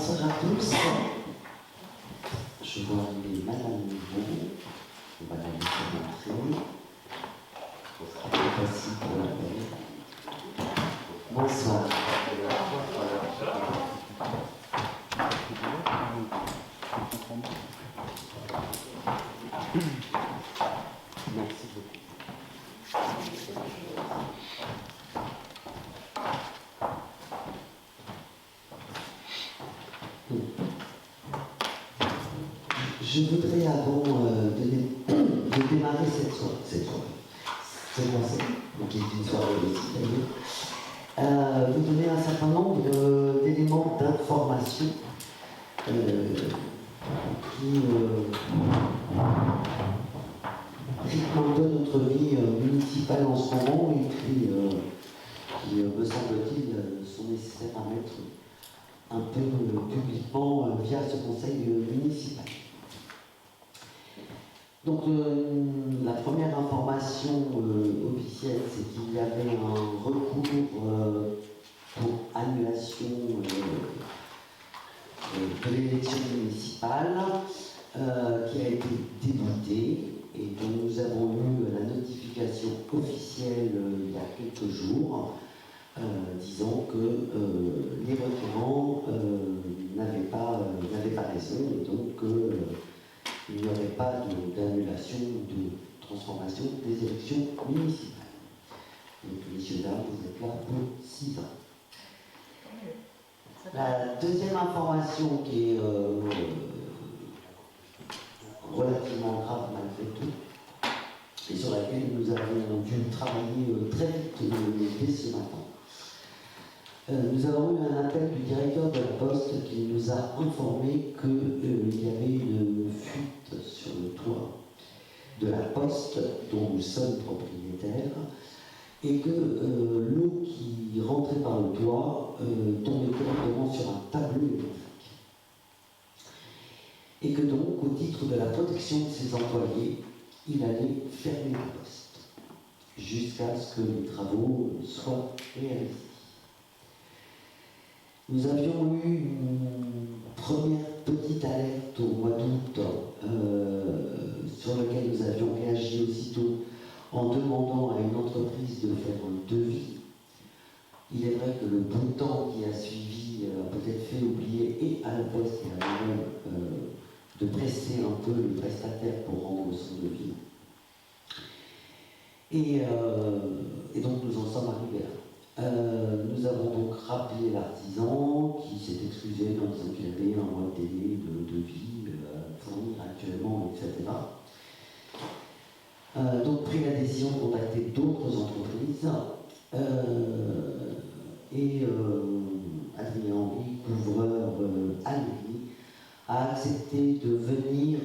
Bonsoir à tous. Je vois les Madame Niveau. On va la laisser entrer. Ce sera plus facile pour la paix. Bonsoir. Merci beaucoup. Je voudrais, avant de démarrer cette soirée, qui est une soirée aussi d'ailleurs, vous donner un certain nombre d'éléments d'information qui rythment un peu notre vie municipale en ce moment et qui, me semble-t-il, sont nécessaires à mettre un peu publiquement via ce conseil municipal. Donc la première information officielle, c'est qu'il y avait un recours pour annulation de l'élection municipale qui a été débouté et dont nous avons eu la notification officielle il y a quelques jours, disant que les requérants n'avaient pas raison et donc il n'y aurait pas d'annulation ou de transformation des élections municipales. Donc, messieurs, dames, vous êtes là pour 6 ans. La deuxième information qui est relativement grave malgré tout, et sur laquelle nous avons dû travailler très vite dès ce matin. Nous avons eu un appel du directeur de la Poste qui nous a informé qu'il y avait une fuite sur le toit de la Poste dont nous sommes propriétaires et que l'eau qui rentrait par le toit tombait directement sur un tableau électrique. Et que donc, au titre de la protection de ses employés, il allait fermer la Poste jusqu'à ce que les travaux soient réalisés. Nous avions eu une première petite alerte au mois d'août sur laquelle nous avions réagi aussitôt en demandant à une entreprise de faire un devis. Il est vrai que le bon temps qui a suivi a peut-être fait oublier et à la Poste et à nous-mêmes de presser un peu le prestataire pour rendre son devis. Et donc nous en sommes arrivés là. Nous avons donc rappelé l'artisan qui s'est excusé en disant qu'il avait un mois de délai de devis à fournir actuellement, etc. Donc pris la décision de contacter d'autres entreprises et Adrien Henry, couvreur à Lévis, a accepté de venir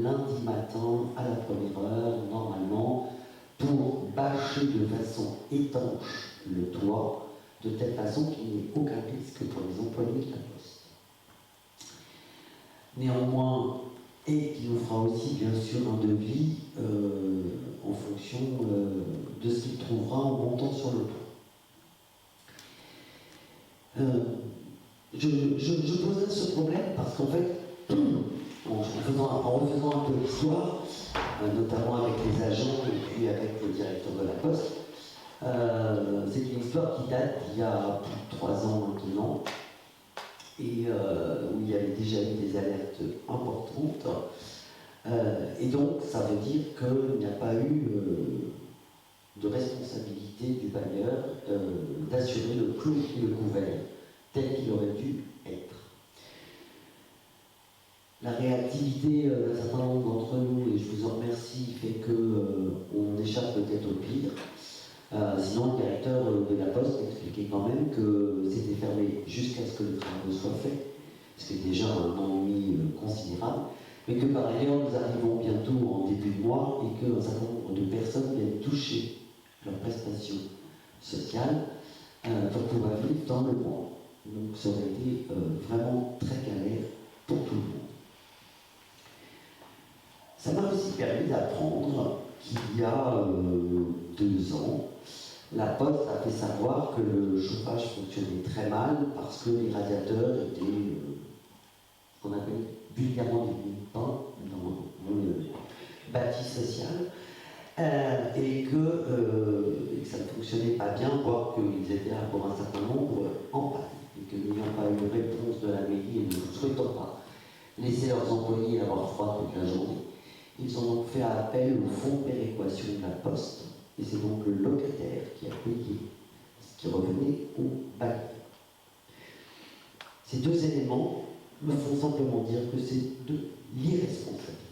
lundi matin à la première heure, normalement, pour bâcher de façon étanche le toit, de telle façon qu'il n'y ait aucun risque pour les employés de la Poste. Néanmoins, et qui nous fera aussi bien sûr un devis en fonction de ce qu'il trouvera en montant sur le toit. Je posais ce problème parce qu'en fait, en refaisant un peu l'histoire, notamment avec les agents et puis avec le directeur de la Poste, c'est une histoire qui date d'il y a plus de 3 ans maintenant, et où il y avait déjà eu des alertes importantes. Et donc, ça veut dire qu'il n'y a pas eu de responsabilité du bailleur d'assurer le clou et le couvert tel qu'il aurait dû être. La réactivité d'un certain nombre d'entre nous, et je vous en remercie, fait qu'on échappe peut-être au pire. Sinon, le directeur de la Poste expliquait quand même que c'était fermé jusqu'à ce que les travaux soient faits, ce qui est déjà un ennui considérable, mais que par ailleurs, nous arrivons bientôt en début de mois et qu'un certain nombre de personnes viennent toucher leurs prestations sociales pour pouvoir vivre dans le mois. Donc ça aurait été vraiment très galère pour tout le monde. Ça m'a aussi permis d'apprendre qu'il y a 2 ans, La Poste a fait savoir que le chauffage fonctionnait très mal parce que les radiateurs étaient ce qu'on appelle vulgairement des militants dans le bâti social et que ça ne fonctionnait pas bien, voire qu'ils étaient pour un certain nombre en panne et que n'ayant pas eu de réponse de la mairie et ne souhaitant pas laisser leurs employés avoir froid toute la journée, ils ont donc fait appel au fonds de péréquation de la Poste. Et c'est donc le locataire qui a payé ce qui revenait au bailleur. Ces deux éléments me font simplement dire que c'est de l'irresponsabilité.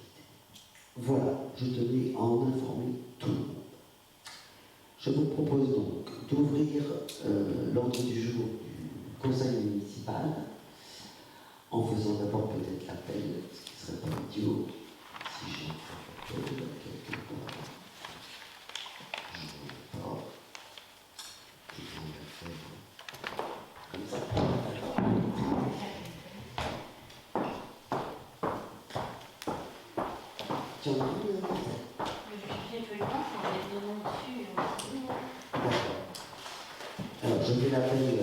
Voilà, je tenais à en informer tout le monde. Je vous propose donc d'ouvrir l'ordre du jour du conseil municipal en faisant d'abord peut-être l'appel, ce qui serait pas idiot si j'ai quelque part. Comme ça. Tu en as vu Je suis feuillement, c'est des noms dessus. D'accord. Alors, je vais l'appeler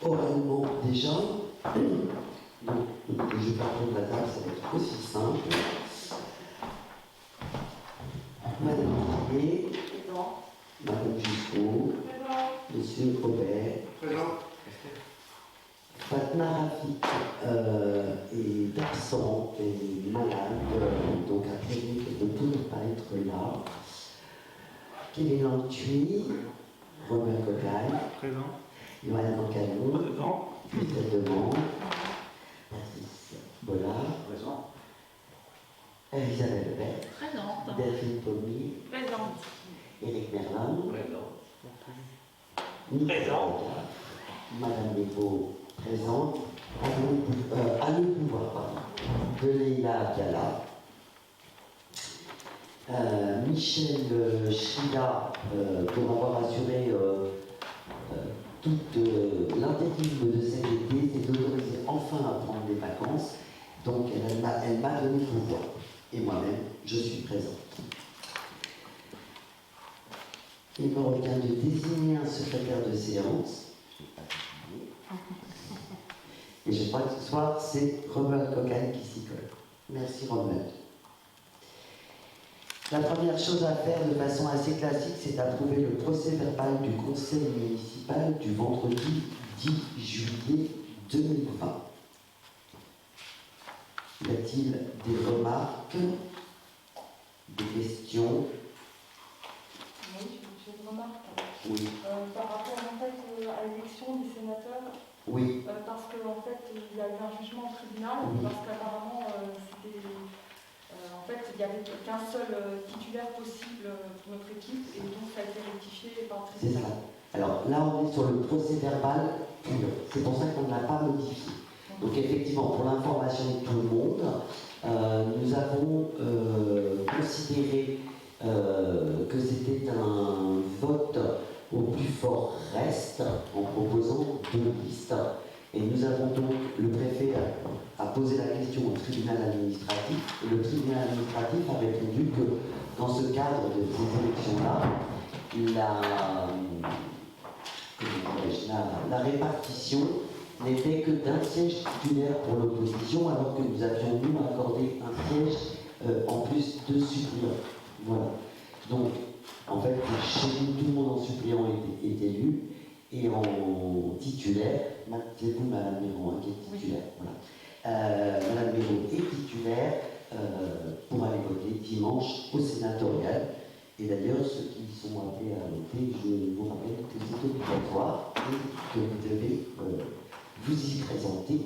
oralement déjà. Donc, je vais prendre la table, ça va être aussi simple. Madame Guillet, Madame Jusqu'au, Monsieur Aubert, Fatma Rafik est absente et malade, donc a prévu qu'elle ne pourrait pas être là. Kevin Lantuy, Robert Cocaille, Présent. Johanna Mancano, Présent. Christelle Demande, Patrice Bollard, Présent. Isabelle Lebert, Présente. Delphine Pommier, Présente. Éric Merlin, Présent. Nicolas Présent. Rocard, Madame Legault présente, Anne Pouvoir, pardon, de Leïla Diala, Michel Chida, pour avoir assuré toute l'intérim de cet été, s'est autorisé enfin à prendre des vacances, donc elle m'a donné le pouvoir. Et moi-même, je suis présente. Il me revient de désigner un secrétaire de séance. Et je crois que ce soir, c'est Romuald Cocagne qui s'y colle. Merci Romuald. La première chose à faire de façon assez classique, c'est d'approuver le procès verbal du conseil municipal du vendredi 10 juillet 2020. Y a-t-il des remarques, des questions? Oui, j'ai une remarque. Oui. Par rapport en fait à l'élection des sénateurs, Oui. parce qu'en fait il y a eu un jugement au tribunal, Oui. parce qu'apparemment c'était en fait il n'y avait qu'un seul titulaire possible pour notre équipe et donc ça a été rectifié par le C'est tribunal. ça. Alors là, on est sur le procès verbal pur. C'est pour ça qu'on ne l'a pas modifié. Donc effectivement, pour l'information de tout le monde, nous avons considéré que c'était un vote au plus fort reste en proposant deux listes. Et nous avons donc, le préfet a posé la question au tribunal administratif, et le tribunal administratif a répondu que dans ce cadre de ces élections-là, la répartition n'était que d'un siège titulaire pour l'opposition, alors que nous avions, nous, accordé un siège en plus de suppléants. Voilà. Donc, en fait, chez nous, tout le monde en suppléant est élu, et en titulaire, c'est vous, Madame Méron, qui est titulaire. Voilà. Madame Méron est titulaire pour aller voter dimanche au sénatorial. Et d'ailleurs, ceux qui sont appelés à voter, je vous rappelle que c'est obligatoire et que vous devez vous y présenter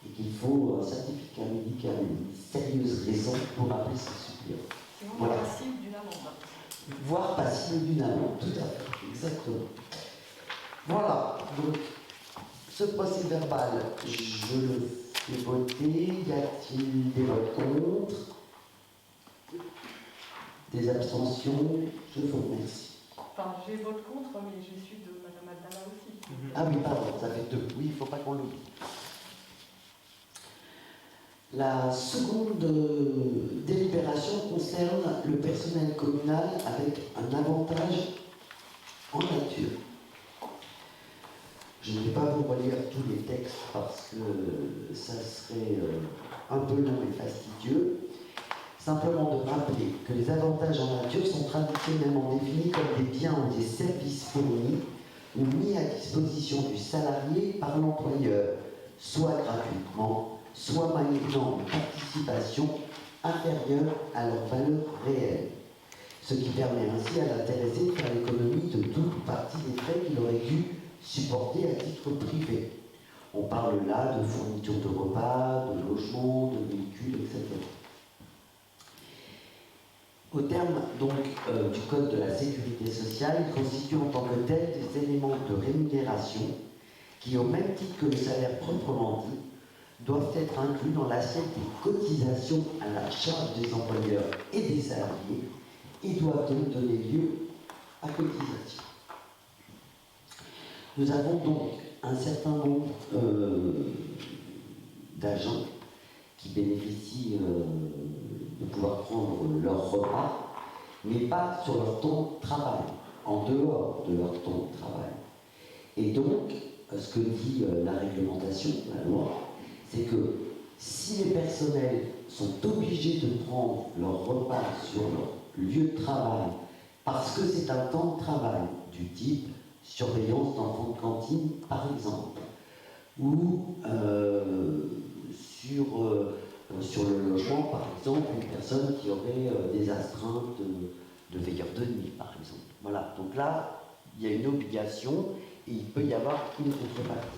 et qu'il faut un certificat médical et une sérieuse raison pour appeler ce suppléant. Sinon, Voilà. on est passible d'une amende. Voire passible d'une amende, tout à fait, exactement. Voilà, donc ce procès verbal, je le fais voter. Y a-t-il des votes contre? Des abstentions? Je vous remercie. Enfin, j'ai vote contre, mais je suis de Madame Abdallah aussi. Ah oui, pardon, ça fait deux. Oui, il ne faut pas qu'on l'oublie. La seconde délibération concerne le personnel communal avec un avantage en nature. Je ne vais pas vous relire tous les textes parce que ça serait un peu long et fastidieux. Simplement de rappeler que les avantages en nature sont traditionnellement définis comme des biens ou des services fournis ou mis à disposition du salarié par l'employeur, soit gratuitement, soit moyennant une participation inférieure à leur valeur réelle. Ce qui permet ainsi à l'intéressé de faire l'économie de toute ou partie des frais qu'il aurait dû supporter à titre privé. On parle là de fourniture de repas, de logement, de véhicules, etc. Au terme donc du Code de la sécurité sociale, il constitue en tant que tel des éléments de rémunération qui, au même titre que le salaire proprement dit, doivent être inclus dans l'assiette des cotisations à la charge des employeurs et des salariés et doivent donc donner lieu à cotisation. Nous avons donc un certain nombre d'agents qui bénéficient de pouvoir prendre leur repas, mais pas sur leur temps de travail, en dehors de leur temps de travail. Et donc, ce que dit la réglementation, la loi, c'est que si les personnels sont obligés de prendre leur repas sur leur lieu de travail, parce que c'est un temps de travail du type surveillance d'enfants de cantine, par exemple, ou sur le logement, par exemple, une personne qui aurait des astreintes de veilleurs de nuit, par exemple. Voilà, donc là, il y a une obligation et il peut y avoir une contrepartie.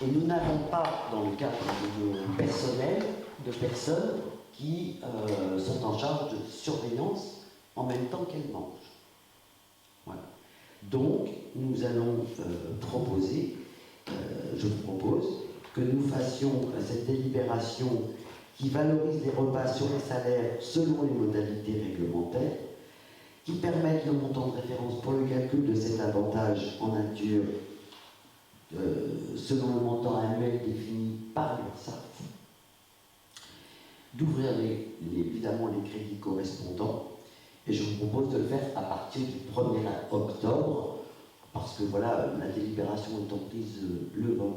Et nous n'avons pas, dans le cadre de nos personnels, de personnes qui sont en charge de surveillance en même temps qu'elles mangent. Voilà. Donc, nous allons proposer, je vous propose, que nous fassions cette délibération qui valorise les repas sur les salaires selon les modalités réglementaires, qui permettent le montant de référence pour le calcul de cet avantage en nature selon le montant annuel défini par l'URSSAF, d'ouvrir évidemment les crédits correspondants, et je vous propose de le faire à partir du 1er octobre, parce que voilà, la délibération étant prise le 25,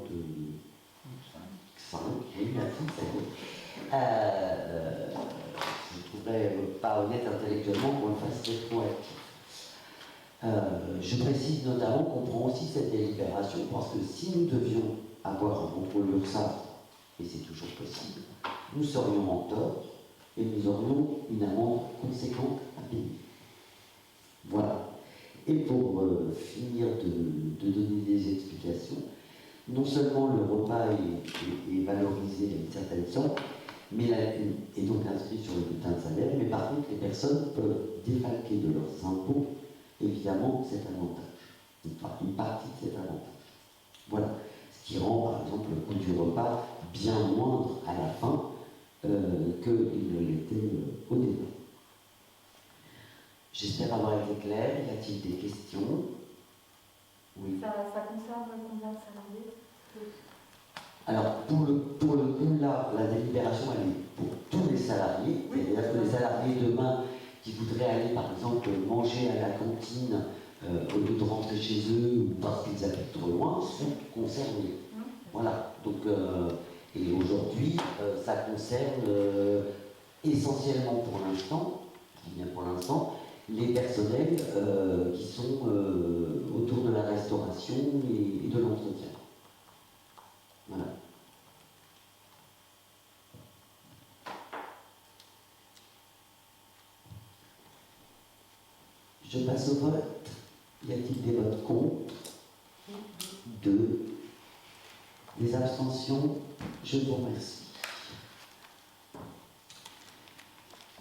oui, merci, je ne trouverais pas honnête intellectuellement qu'on le fasse rétroactif. Je précise notamment qu'on prend aussi cette délibération parce que si nous devions avoir un contrôle URSSAF, et c'est toujours possible, nous serions en tort et nous aurions une amende conséquente à payer. Voilà. Et pour finir de donner des explications, non seulement le repas est valorisé à une certaine somme, mais est donc inscrit sur le bulletin de salaire, mais par contre les personnes peuvent défalquer de leurs impôts évidemment cet avantage, une partie de cet avantage. Voilà, ce qui rend par exemple le coût du repas bien moindre à la fin qu'il ne l'était au début. J'espère avoir été clair. Y a-t-il des questions? Oui. Ça concerne combien de salariés? Alors, pour le coup, là, la délibération, elle est pour tous les salariés. Oui. C'est-à-dire que les salariés demain qui voudraient aller, par exemple, manger à la cantine au lieu de rentrer chez eux ou parce qu'ils habitent trop loin, sont concernés. Voilà. Donc, et aujourd'hui, ça concerne essentiellement pour l'instant, bien pour l'instant, les personnels qui sont autour de la restauration et de l'entretien. Voilà. Je passe au vote. Y a-t-il des votes contre? 2. Des abstentions? Je vous remercie.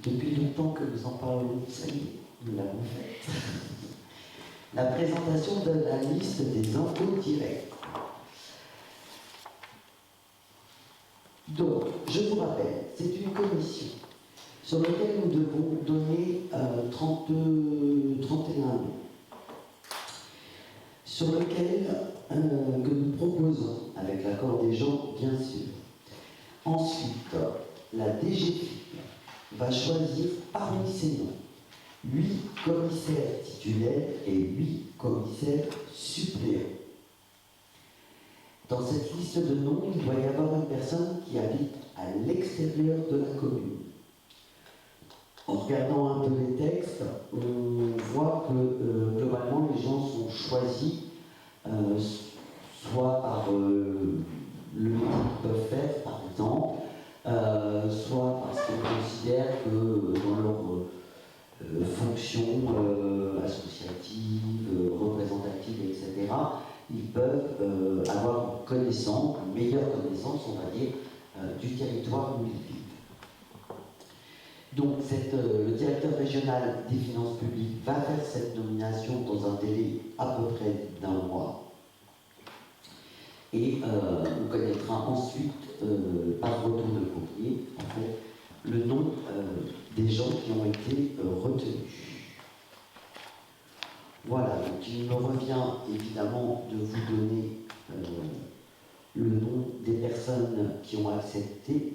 Depuis longtemps que nous en parlons, ça y est, nous l'avons fait. La présentation de la liste des impôts directs. Donc, je vous rappelle, c'est une commission sur laquelle nous devons donner 31 noms, sur lequel que nous proposons, avec l'accord des gens, bien sûr, Ensuite, la DGFiP va choisir parmi ces noms 8 commissaires titulaires et 8 commissaires suppléants. Dans cette liste de noms, il doit y avoir une personne qui habite à l'extérieur de la commune. En regardant un peu les textes, on voit que globalement les gens sont choisis soit par le métier qu'ils peuvent faire, par exemple, soit parce qu'ils considèrent que dans leur fonction associative, représentative, etc., ils peuvent avoir une connaissance, une meilleure connaissance, on va dire, du territoire où ils vivent. Donc le directeur régional des finances publiques va faire cette nomination dans un délai à peu près d'1 mois. Et on connaîtra ensuite, par retour de courrier, en fait, le nom des gens qui ont été retenus. Voilà, donc il me revient évidemment de vous donner le nom des personnes qui ont accepté.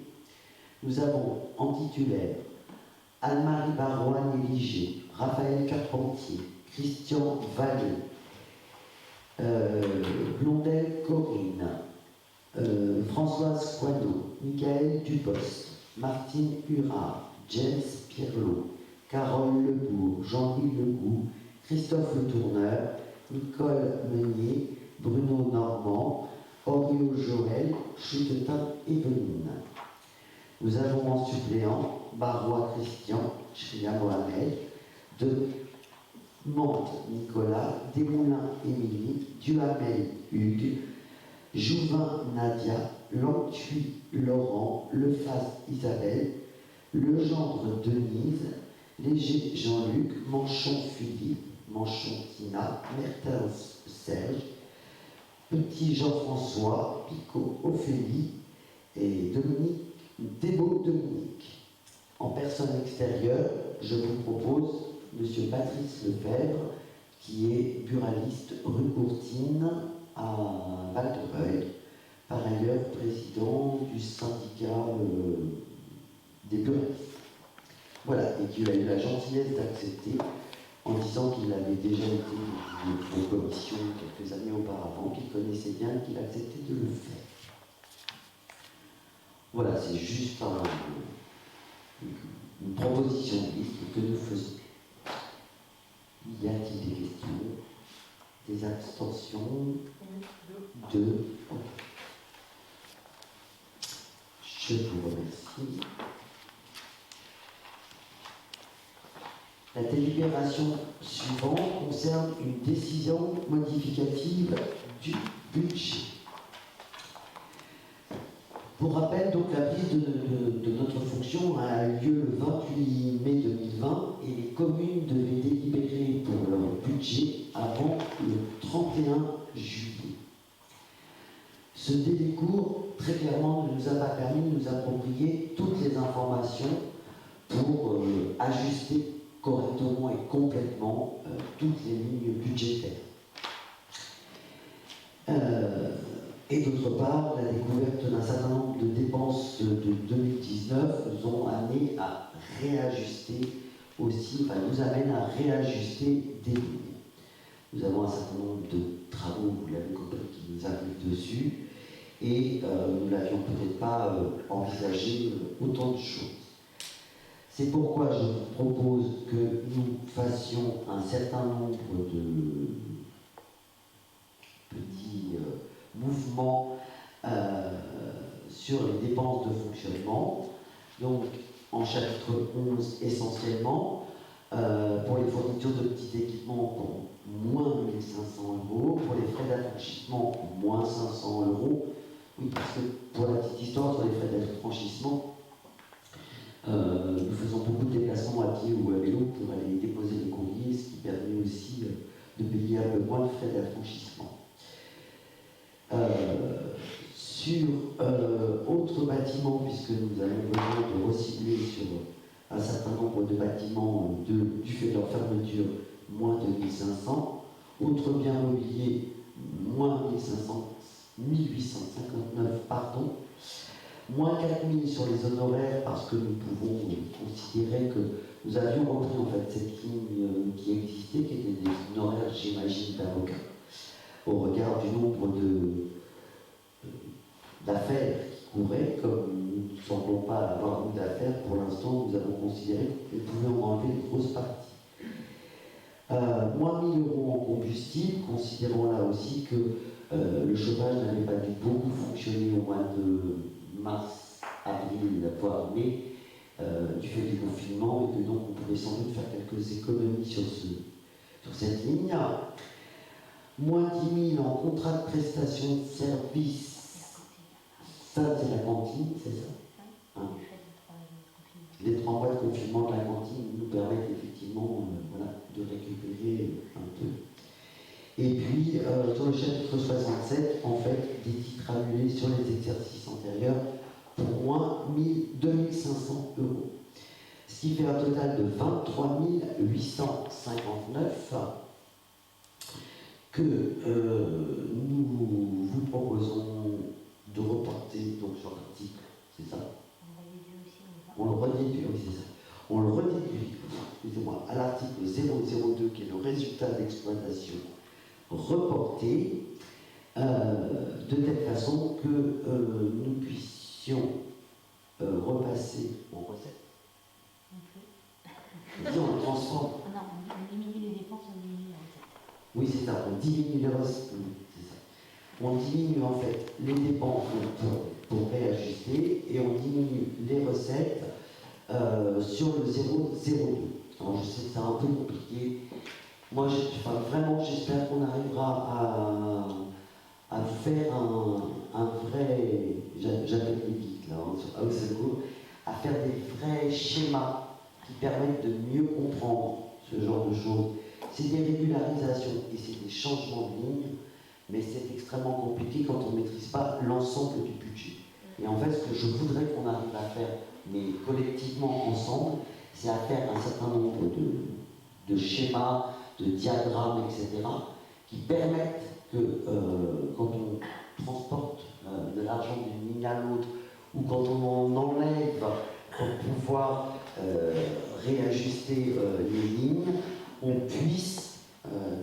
Nous avons en titulaire Anne-Marie Barois-Néligé, Raphaël Carpentier, Christian Vallée, Blondel Corinne, Françoise Coineau, Michael Dupost, Martine Hurard, James Pirlot, Carole Lebourg, Jean-Louis Legout, Christophe Le Tourneur, Nicole Meunier, Bruno Normand, Oriol Joël, Chutetin Eveline. Nous avons en suppléant Barois Christian, Shria Mohamed, de Mantes Nicolas, Desmoulins Émilie, Duhamel Hugues, Jouvin Nadia, Lantuy Laurent, Lefas Isabelle, Legendre Denise, Léger Jean-Luc, Manchon Philippe, Manchon Tina, Mertens Serge, Petit Jean-François, Picot Ophélie et Dominique Débeau Dominique. En personne extérieure, je vous propose M. Patrice Lefebvre, qui est buraliste rue Courtine à Val-de-Reuil, par ailleurs président du syndicat des buralistes. Voilà, et qui a eu la gentillesse d'accepter en disant qu'il avait déjà été en commission quelques années auparavant, qu'il connaissait bien et qu'il acceptait de le faire. Voilà, c'est juste une proposition de liste que nous faisons. Y a-t-il des questions? Des abstentions? Deux. Je vous remercie. La délibération suivante concerne une décision modificative du budget. Pour rappel, donc, la prise de notre fonction a eu lieu le 28 mai 2020 et les communes devaient délibérer pour leur budget avant le 31 juillet. Ce délai court, très clairement, ne nous a pas permis de nous approprier toutes les informations pour ajuster correctement et complètement toutes les lignes budgétaires. Et d'autre part, la découverte d'un certain nombre de dépenses de 2019 nous ont amené à réajuster aussi, nous amène à réajuster des lignes. Nous avons un certain nombre de travaux, vous l'avez compris, qui nous arrivent dessus, et nous n'avions peut-être pas envisagé autant de choses. C'est pourquoi je vous propose que nous fassions un certain nombre de petits mouvements sur les dépenses de fonctionnement. Donc, en chapitre 11, essentiellement, pour les fournitures de petits équipements, pour moins 1 500 €, pour les frais d'affranchissement, moins 500 €. Oui, parce que pour la petite histoire, sur les frais d'affranchissement, nous faisons beaucoup de déplacements à pied ou à vélo pour aller déposer les courriers, ce qui permet aussi de payer un peu moins de frais d'affranchissement. Sur autres bâtiments, puisque nous avons besoin de recibler sur un certain nombre de bâtiments du fait de leur fermeture, moins de 1500. Autres biens mobiliers, moins 1859, pardon. Moins 4 000 sur les honoraires parce que nous pouvons considérer que nous avions repris en fait cette ligne qui existait, qui était des honoraires, j'imagine, d'avocats, au regard du nombre d'affaires qui couraient. Comme nous ne semblons pas avoir beaucoup d'affaires pour l'instant, nous avons considéré que nous pouvions enlever une grosse partie. Moins 1 000 € en combustible, considérons là aussi que le chauffage n'avait pas dû beaucoup fonctionner au mois de mars, avril, voire mai, du fait du confinement, et que donc on pouvait sans doute faire quelques économies sur cette ligne. Moins 10 000 en contrat de prestation de service, ça c'est la cantine, c'est ça hein. Les 3 mois de confinement de la cantine nous permettent effectivement voilà, de récupérer un peu. Et puis, sur le chapitre 67, en fait, des titres annulés sur les exercices antérieurs pour moins 2 500 €. Ce qui fait un total de 23 859 que nous vous proposons de reporter donc, sur l'article, c'est ça? On le redéduit, oui, c'est ça. On le redéduit, excusez-moi, à l'article 002 qui est le résultat d'exploitation reporté, de telle façon que nous puissions repasser en recette. Si on le transforme. Non, on diminue les dépenses, on diminue les recettes. Oui, c'est ça, on diminue les recettes. C'est ça. On diminue en fait les dépenses pour réajuster et on diminue les recettes sur le 0,02. Alors je sais que c'est un peu compliqué. Moi, vraiment, j'espère qu'on arrivera à faire un vrai, j'appelle les geeks là, sur House&Co, à faire des vrais schémas qui permettent de mieux comprendre ce genre de choses. C'est des régularisations et c'est des changements de ligne, mais c'est extrêmement compliqué quand on ne maîtrise pas l'ensemble du budget. Et en fait, ce que je voudrais qu'on arrive à faire, mais collectivement ensemble, c'est à faire un certain nombre de schémas, de diagrammes, etc., qui permettent que quand on transporte de l'argent d'une ligne à l'autre, ou quand on en enlève pour pouvoir réajuster les lignes, on puisse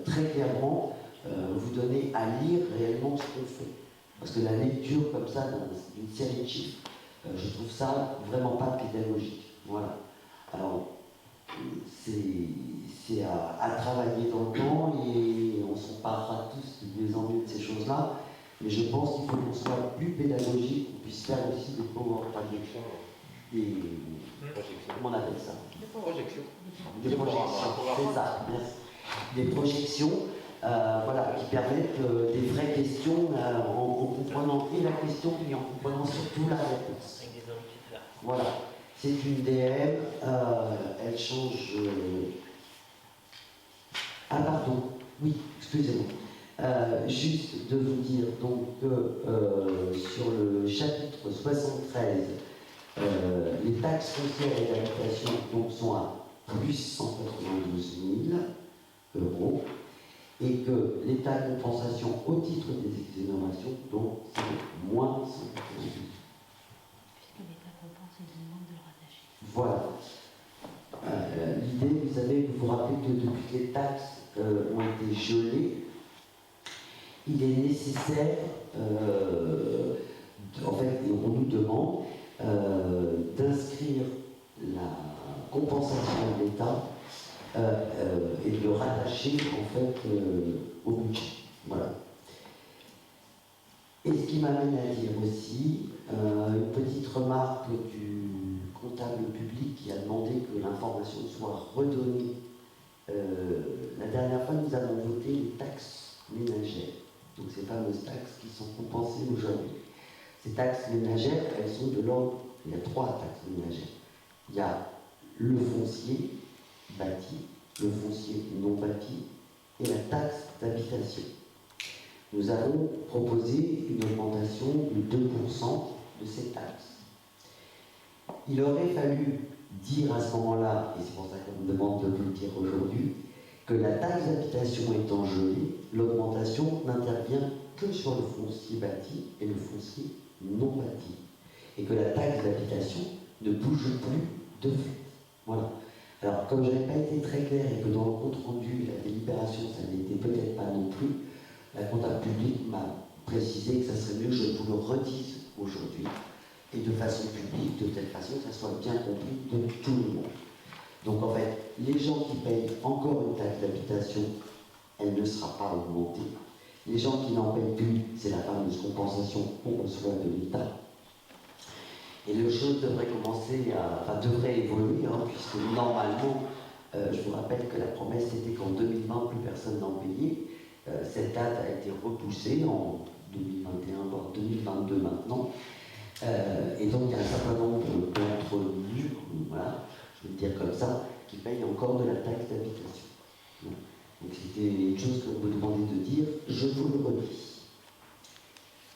très clairement vous donner à lire réellement ce qu'on fait. Parce que la lecture comme ça d'une série de chiffres, je trouve ça vraiment pas pédagogique. Voilà. Alors, c'est à travailler dans le temps et on s'emparera tous de mieux en mieux de ces choses-là. Mais je pense qu'il faut qu'on soit plus pédagogique, qu'on puisse faire aussi des PowerPoint. Comment on appelle ça? Des projections. C'est ça, merci. Des projections voilà, qui permettent des vraies questions en comprenant et la question et en comprenant surtout la réponse. Voilà. C'est une DM, elle change. Ah, pardon, oui, excusez-moi. Juste de vous dire donc que sur le chapitre 73, les taxes foncières et d'habitation donc, sont à plus 192 000 € et que l'état de compensation au titre des exonérations, donc c'est moins 192 000. Voilà. L'idée, vous savez, vous vous rappelez que depuis que les taxes ont été gelées, il est nécessaire, en fait, on nous demande d'inscrire la compensation de l'État et de le rattacher en fait au budget. Voilà. Et ce qui m'amène à dire aussi une petite remarque du comptable public qui a demandé que l'information soit redonnée. La dernière fois, nous avons voté les taxes ménagères. Donc ces fameuses taxes qui sont compensées aujourd'hui. Ces taxes ménagères, elles sont de l'ordre. Il y a 3 taxes ménagères. Il y a le foncier bâti, le foncier non bâti et la taxe d'habitation. Nous avons proposé une augmentation de 2% de ces taxes. Il aurait fallu dire à ce moment-là, et c'est pour ça qu'on me demande de vous le dire aujourd'hui, que la taxe d'habitation étant gelée, l'augmentation n'intervient que sur le foncier bâti et le foncier non bâti. et que la taxe d'habitation ne bouge plus de fait. Voilà. Alors, comme je n'avais pas été très clair et que dans le compte rendu, la délibération, ça n'était peut-être pas non plus, la comptable publique m'a précisé que ça serait mieux que je vous le redise aujourd'hui et de façon publique, de telle façon que ça soit bien compris de tout le monde. Donc en fait, les gens qui payent encore une taxe d'habitation, elle ne sera pas augmentée. Les gens qui n'en payent plus, c'est la fameuse compensation qu'on reçoit de l'État. Et les choses devraient devraient évoluer, hein, puisque normalement, je vous rappelle que la promesse était qu'en 2020, plus personne n'en payait. Cette date a été repoussée en 2021, voire 2022 maintenant. Et donc il y a un certain nombre d'entre nous, voilà, je vais le dire comme ça, qui payent encore de la taxe d'habitation. Donc c'était une chose qu'on me demandait de dire, je vous le redis.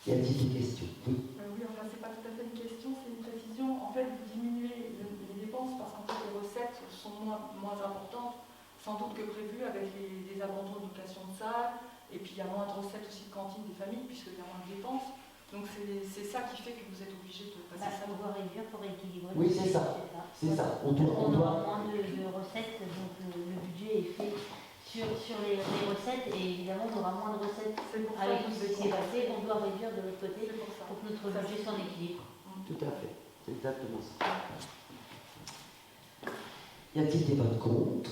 Y a-t-il des questions? Oui. Oui, enfin, c'est pas tout à fait une question, c'est une précision. En fait, vous diminuez les dépenses parce qu'en fait, les recettes sont moins importantes, sans doute que prévues avec les abandons de location de salles, et puis il y a moins de recettes aussi de cantine des familles, puisqu'il y a moins de dépenses. Donc c'est ça qui fait que vous êtes obligé de passer ça. On doit réduire pour équilibrer. Oui, c'est ça. C'est ça. On aura doit... moins de recettes, donc le budget est fait sur les recettes, et évidemment on aura moins de recettes avec tout ce qui s'est passé. On doit réduire de l'autre côté pour que notre budget soit en équilibre. Tout à fait. C'est exactement ça. Y a-t-il des votes contre?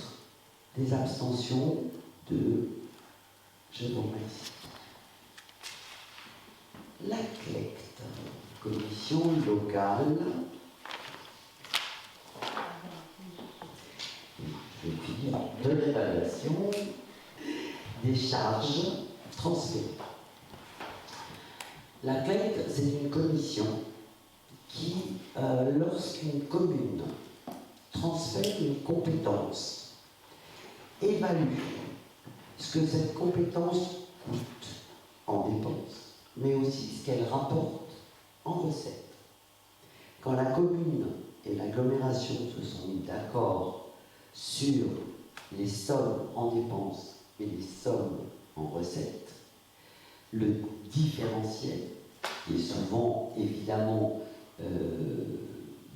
Des abstentions? Je vous remercie. La CLECT, commission locale. Je vais finir de l'évaluation des charges transférées. La CLECT, c'est une commission qui, lorsqu'une commune transfère une compétence, évalue ce que cette compétence coûte en dépenses, mais aussi ce qu'elle rapporte en recettes. Quand la commune et l'agglomération se sont mis d'accord sur les sommes en dépenses et les sommes en recettes, le différentiel, qui est souvent évidemment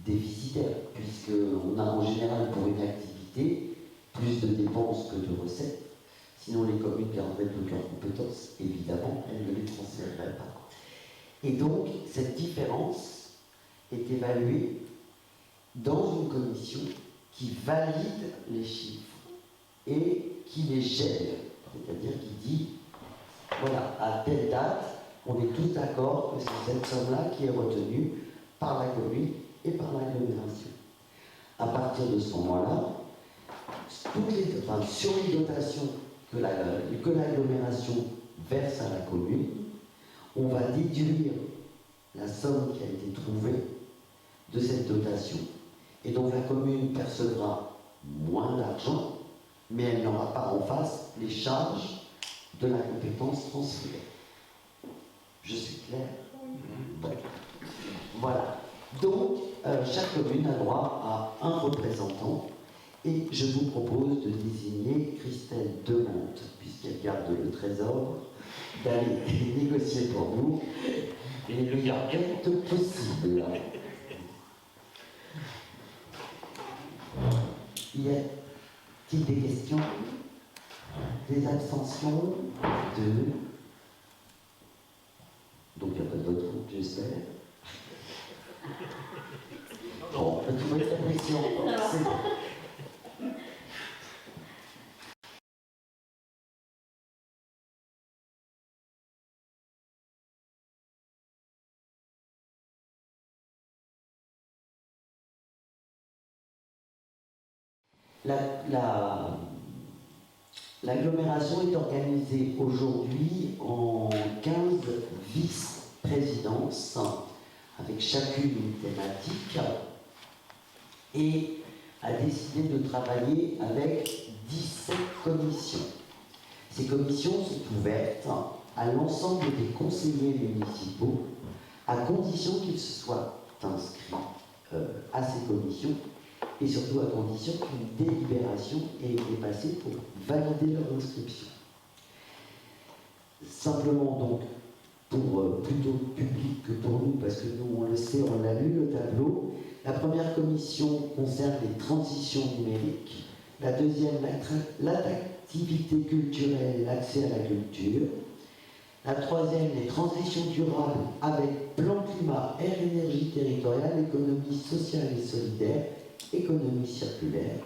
déficitaire, puisqu'on a en général pour une activité plus de dépenses que de recettes. Sinon, les communes qui rentrent toutes leurs compétences, évidemment, elles ne les transféreraient pas. Et donc, cette différence est évaluée dans une commission qui valide les chiffres et qui les gère. C'est-à-dire qui dit, voilà, à telle date, on est tous d'accord que c'est cette somme-là qui est retenue par la commune et par l'agglomération. À partir de ce moment-là, sur les dotations que l'agglomération verse à la commune, on va déduire la somme qui a été trouvée de cette dotation. Et donc la commune percevra moins d'argent, mais elle n'aura pas en face les charges de la compétence transférée. Je suis clair? Bon. Voilà. Donc, chaque commune a droit à un représentant. Et je vous propose de désigner Christelle Demonte, puisqu'elle garde le trésor, d'aller négocier pour nous les meilleures quêtes possibles. Y a-t-il des questions? Des abstentions? Donc il n'y a pas de vote contre, j'espère. Bon, tu vois la pression. L'agglomération est organisée aujourd'hui en 15 vice-présidences, avec chacune une thématique, et a décidé de travailler avec 17 commissions. Ces commissions sont ouvertes à l'ensemble des conseillers municipaux, à condition qu'ils se soient inscrits à ces commissions, et surtout à condition qu'une délibération ait été passée pour valider leur inscription. Simplement donc, plutôt public que pour nous, parce que nous, on le sait, on l'a lu, le tableau. La première commission concerne les transitions numériques. La deuxième, l'attractivité culturelle et l'accès à la culture. La troisième, les transitions durables avec plan climat, air, énergie territoriale, économie sociale et solidaire, économie circulaire.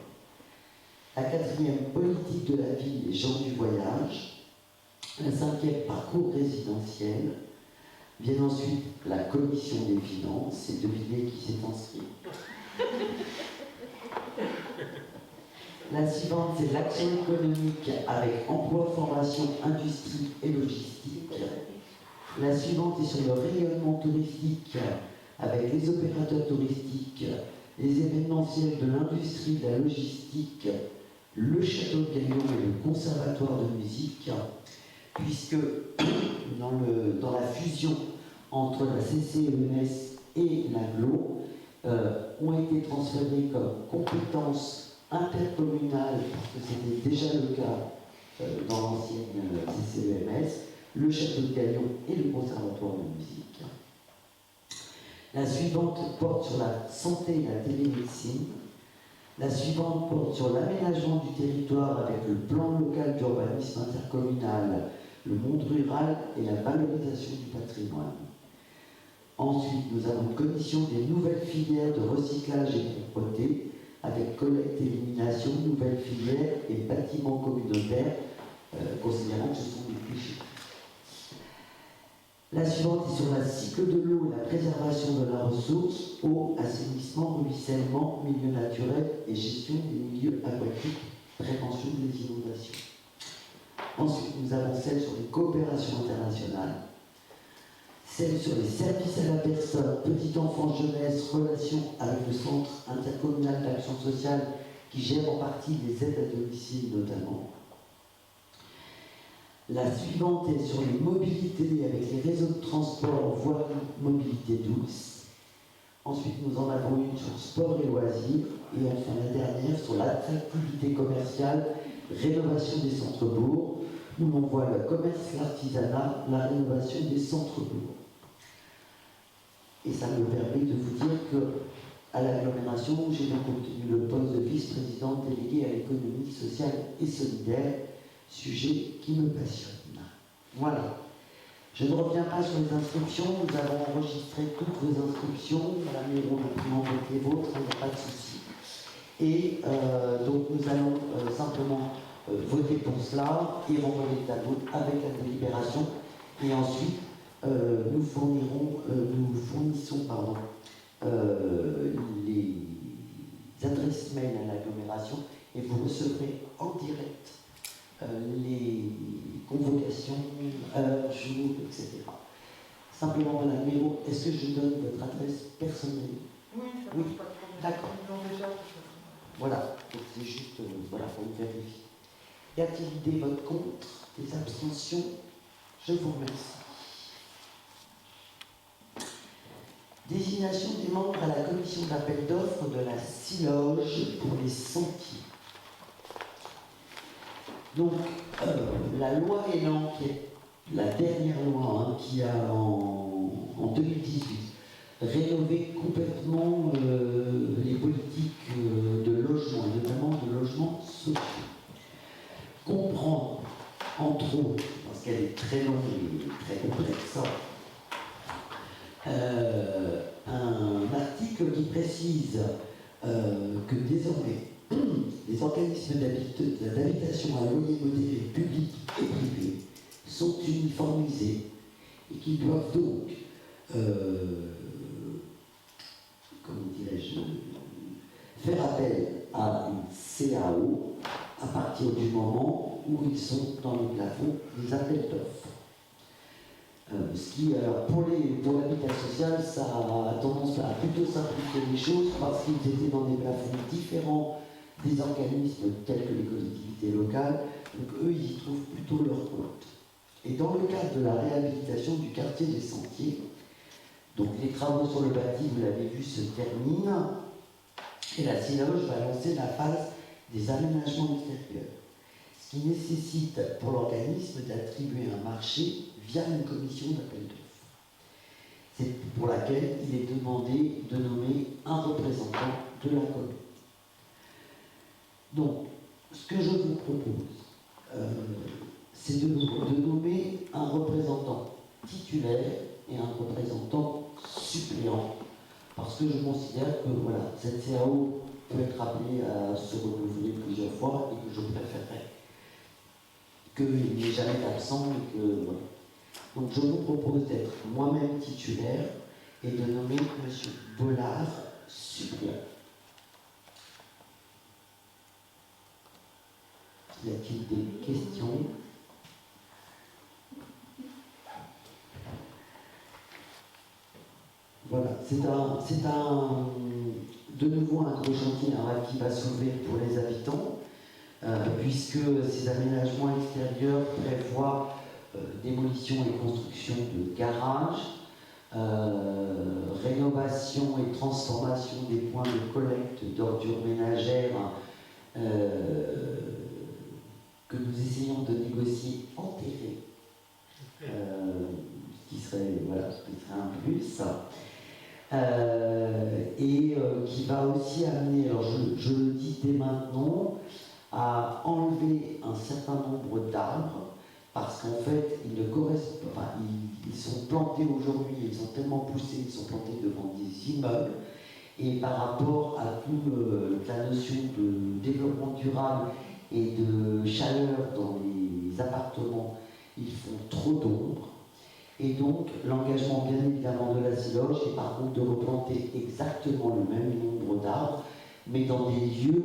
La quatrième, politique de la ville et gens du voyage. La cinquième, parcours résidentiel. Vient ensuite la commission des finances, et devinez qui s'est inscrit. La suivante, c'est l'action économique avec emploi, formation, industrie et logistique. La suivante est sur le rayonnement touristique avec les opérateurs touristiques, les événementiels de l'industrie, de la logistique, le château de Gaillon et le conservatoire de musique, puisque dans la fusion entre la CCEMS et l'AGLO ont été transférés comme compétences intercommunales, parce que c'était déjà le cas dans l'ancienne CCEMS, le château de Gaillon et le conservatoire de musique. La suivante porte sur la santé et la télémédecine. La suivante porte sur l'aménagement du territoire avec le plan local d'urbanisme intercommunal, le monde rural et la valorisation du patrimoine. Ensuite, nous avons une commission des nouvelles filières de recyclage et propreté avec collecte, élimination, nouvelles filières et bâtiments communautaires, considérant que ce sont des déchets. La suivante est sur la cycle de l'eau, la préservation de la ressource, eau, assainissement, ruissellement, milieu naturel et gestion des milieux aquatiques, prévention des inondations. Ensuite, nous avons celle sur les coopérations internationales, celle sur les services à la personne, petite enfance, jeunesse, relations avec le Centre intercommunal d'action sociale qui gère en partie les aides à domicile notamment. La suivante est sur les mobilités avec les réseaux de transport, voire mobilité douce. Ensuite, nous en avons une sur sport et loisirs. Et enfin, la dernière sur l'attractivité commerciale, rénovation des centres-bourgs, où l'on voit le commerce, l'artisanat, la rénovation des centres-bourgs. Et ça me permet de vous dire qu'à l'agglomération, j'ai donc obtenu le poste de vice-présidente déléguée à l'économie sociale et solidaire, sujet qui me passionne. Voilà. Je ne reviens pas sur les inscriptions, nous avons enregistré toutes vos inscriptions, Madame Héron a pu envoyer les vôtres, il n'y a pas de souci. Et donc nous allons simplement voter pour cela et renvoyer le tableau avec la délibération. Et ensuite, nous fournissons les adresses mail à l'agglomération et vous recevrez en direct les convocations, heures, jours, etc. Simplement, Madame Méro, est-ce que je donne votre adresse personnelle? Oui, ça ne pose pas de problème. D'accord. Déjà, voilà, c'est juste voilà, pour me vérifier. Y a-t-il des votes contre, des abstentions? Je vous remercie. Désignation des membres à la commission d'appel d'offres de la Siloge pour les sentiers. Donc, la loi Elan, qui est la dernière loi qui a en 2018 rénové complètement les politiques de logement, et notamment de logements sociaux, comprend, entre autres, parce qu'elle est très longue et très complexe, un article qui précise que désormais, les organismes d'habitation à loyer modéré publics et privés sont uniformisés et qu'ils doivent donc, comment dirais-je, faire appel à une CAO à partir du moment où ils sont dans le plafond des appels d'offres. Ce qui, pour l'habitat social, ça a tendance à plutôt simplifier les choses parce qu'ils étaient dans des plafonds différents des organismes tels que les collectivités locales, donc eux, ils y trouvent plutôt leur compte. Et dans le cadre de la réhabilitation du quartier des Sentiers, donc les travaux sur le bâti, vous l'avez vu, se terminent, et la Siloge va lancer la phase des aménagements extérieurs, ce qui nécessite pour l'organisme d'attribuer un marché via une commission d'appel d'offres. C'est pour laquelle il est demandé de nommer un représentant de la commune. Donc, ce que je vous propose, c'est de nommer un représentant titulaire et un représentant suppléant, parce que je considère que voilà, cette CAO peut être appelée à se renouveler plusieurs fois et que je préférerais qu'il n'y ait jamais d'absent et que voilà. Donc je vous propose d'être moi-même titulaire et de nommer M. Bollard suppléant. Y a-t-il des questions? Voilà, c'est de nouveau un gros chantier qui va s'ouvrir pour les habitants, puisque ces aménagements extérieurs prévoient démolition et construction de garages, rénovation et transformation des points de collecte d'ordures ménagères que nous essayons de négocier enterrés, ce qui serait un plus. Qui va aussi amener, alors je le dis dès maintenant, à enlever un certain nombre d'arbres, parce qu'en fait, ils ne correspondent pas, ils sont plantés aujourd'hui, ils sont tellement poussés, ils sont plantés devant des immeubles, et par rapport à toute la notion de développement durable et de chaleur dans les appartements, ils font trop d'ombre. Et donc, l'engagement, bien évidemment, de la Siloge est par contre de replanter exactement le même nombre d'arbres, mais dans des lieux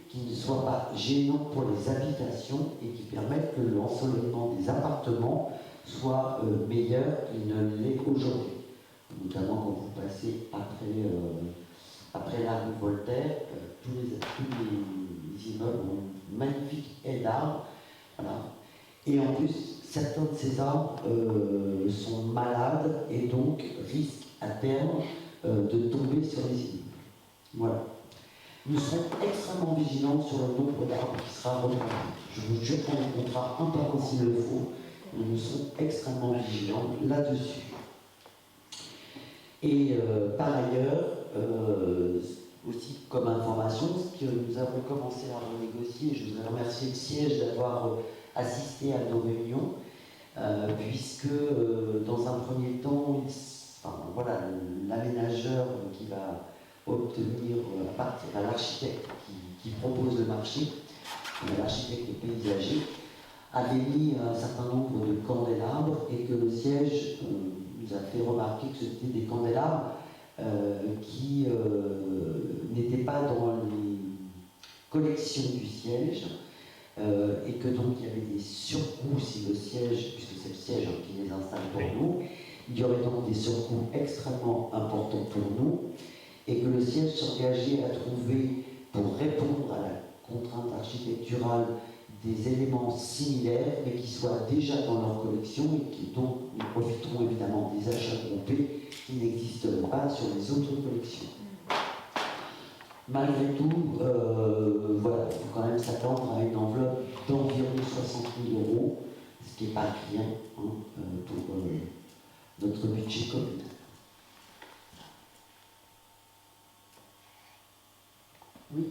qui ne soient pas gênants pour les habitations et qui permettent que l'ensoleillement des appartements soit meilleur qu'il ne l'est aujourd'hui. Notamment quand vous passez après la rue Voltaire, tous les immeubles ont une magnifique haie d'arbres. Voilà. Et en plus, certains de ces arbres sont malades et donc risquent à terme de tomber sur les immeubles. Voilà. Nous serons extrêmement vigilants sur le nombre d'arbres qui sera replanté. Je vous jure qu'on les comptera un par un s'il le faut, mais nous serons extrêmement vigilants là-dessus. Et par ailleurs, aussi comme information, ce que nous avons commencé à renégocier, je voudrais remercier le siège d'avoir assisté à nos réunions, puisque dans un premier temps, l'aménageur qui va obtenir à partir de l'architecte qui propose le marché, l'architecte paysager, avait mis un certain nombre de candélabres et que le siège nous a fait remarquer que c'était des candélabres qui n'étaient pas dans les collections du siège et que donc il y avait des surcoûts si le siège, puisque c'est le siège qui les installe pour nous, il y aurait donc des surcoûts extrêmement importants pour nous et que le siège s'engageait à trouver, pour répondre à la contrainte architecturale, des éléments similaires, mais qui soient déjà dans leur collection et qui donc nous profiteront évidemment des achats groupés qui n'existeront pas sur les autres collections. Malgré tout, voilà, il faut quand même s'attendre à une enveloppe d'environ 60 000 €, ce qui n'est pas rien pour notre budget communal. Oui,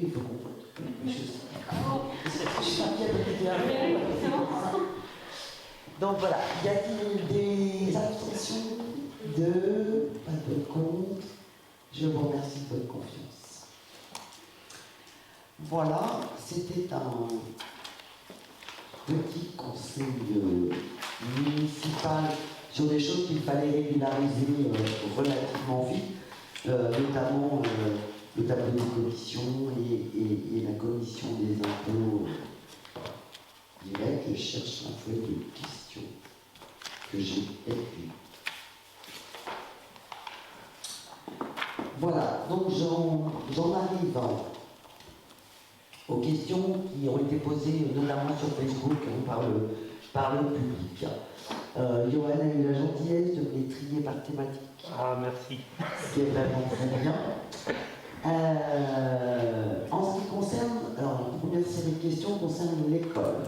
il faut qu'on vote. Je suis pas bien de Donc voilà, y a-t-il des abstentions? Pas de contre. Je vous remercie de votre confiance. Voilà, c'était un petit conseil municipal sur des choses qu'il fallait régulariser relativement vite, notamment le tableau des commissions et la commission des impôts directs. Je cherche un feuille de questions que j'ai écrit. Voilà, donc j'en arrive aux questions qui ont été posées notamment sur Facebook par le public. Johanna a eu la gentillesse de me les trier par thématique. Ah, merci. Ce qui est vraiment très bien. En ce qui concerne, alors la première série de questions concerne l'école.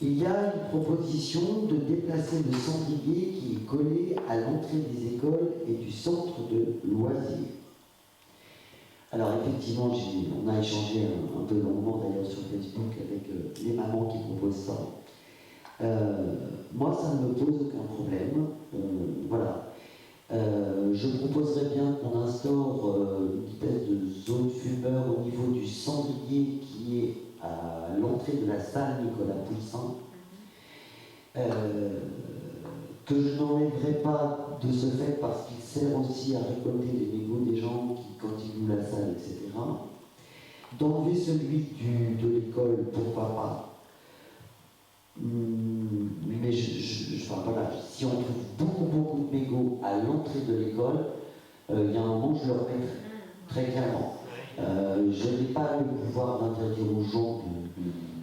Il y a une proposition de déplacer le cendrier qui est collé à l'entrée des écoles et du centre de loisirs. Alors effectivement, on a échangé un peu longuement d'ailleurs sur Facebook avec les mamans qui proposent ça. Moi, ça ne me pose aucun problème. Voilà. Je proposerais bien qu'on instaure une espèce de zone fumeur au niveau du cendrier qui est à l'entrée de la salle Nicolas Poussin. Que je n'enlèverai pas de ce fait parce qu'il sert aussi à récolter les mégots des gens qui, quand ils louent la salle, etc. D'enlever celui de l'école, pourquoi pas. Mais enfin, voilà, si on trouve beaucoup de mégots à l'entrée de l'école, il y a un moment je le remettrai, très clairement. Je n'ai pas le pouvoir d'interdire aux gens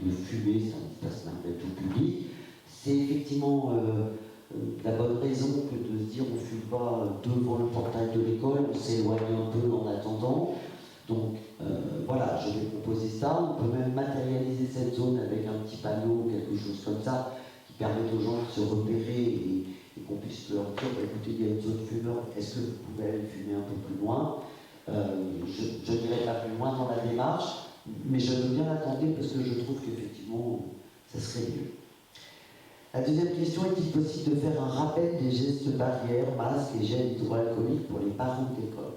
de fumer, c'est un espace malgré tout public. C'est effectivement la bonne raison que de se dire on ne fume pas devant le portail de l'école, on s'éloigne un peu en attendant. Donc voilà, je vais proposer ça. On peut même matérialiser cette zone avec un petit panneau ou quelque chose comme ça qui permette aux gens de se repérer et qu'on puisse leur dire bah, écoutez, il y a une zone fumeur, est-ce que vous pouvez aller fumer un peu plus loin? Je n'irai pas plus loin dans la démarche, mais je veux bien l'attendre parce que je trouve qu'effectivement, ça serait mieux. La deuxième question, est-il possible de faire un rappel des gestes barrières, masques et gel hydroalcoolique pour les parents d'école?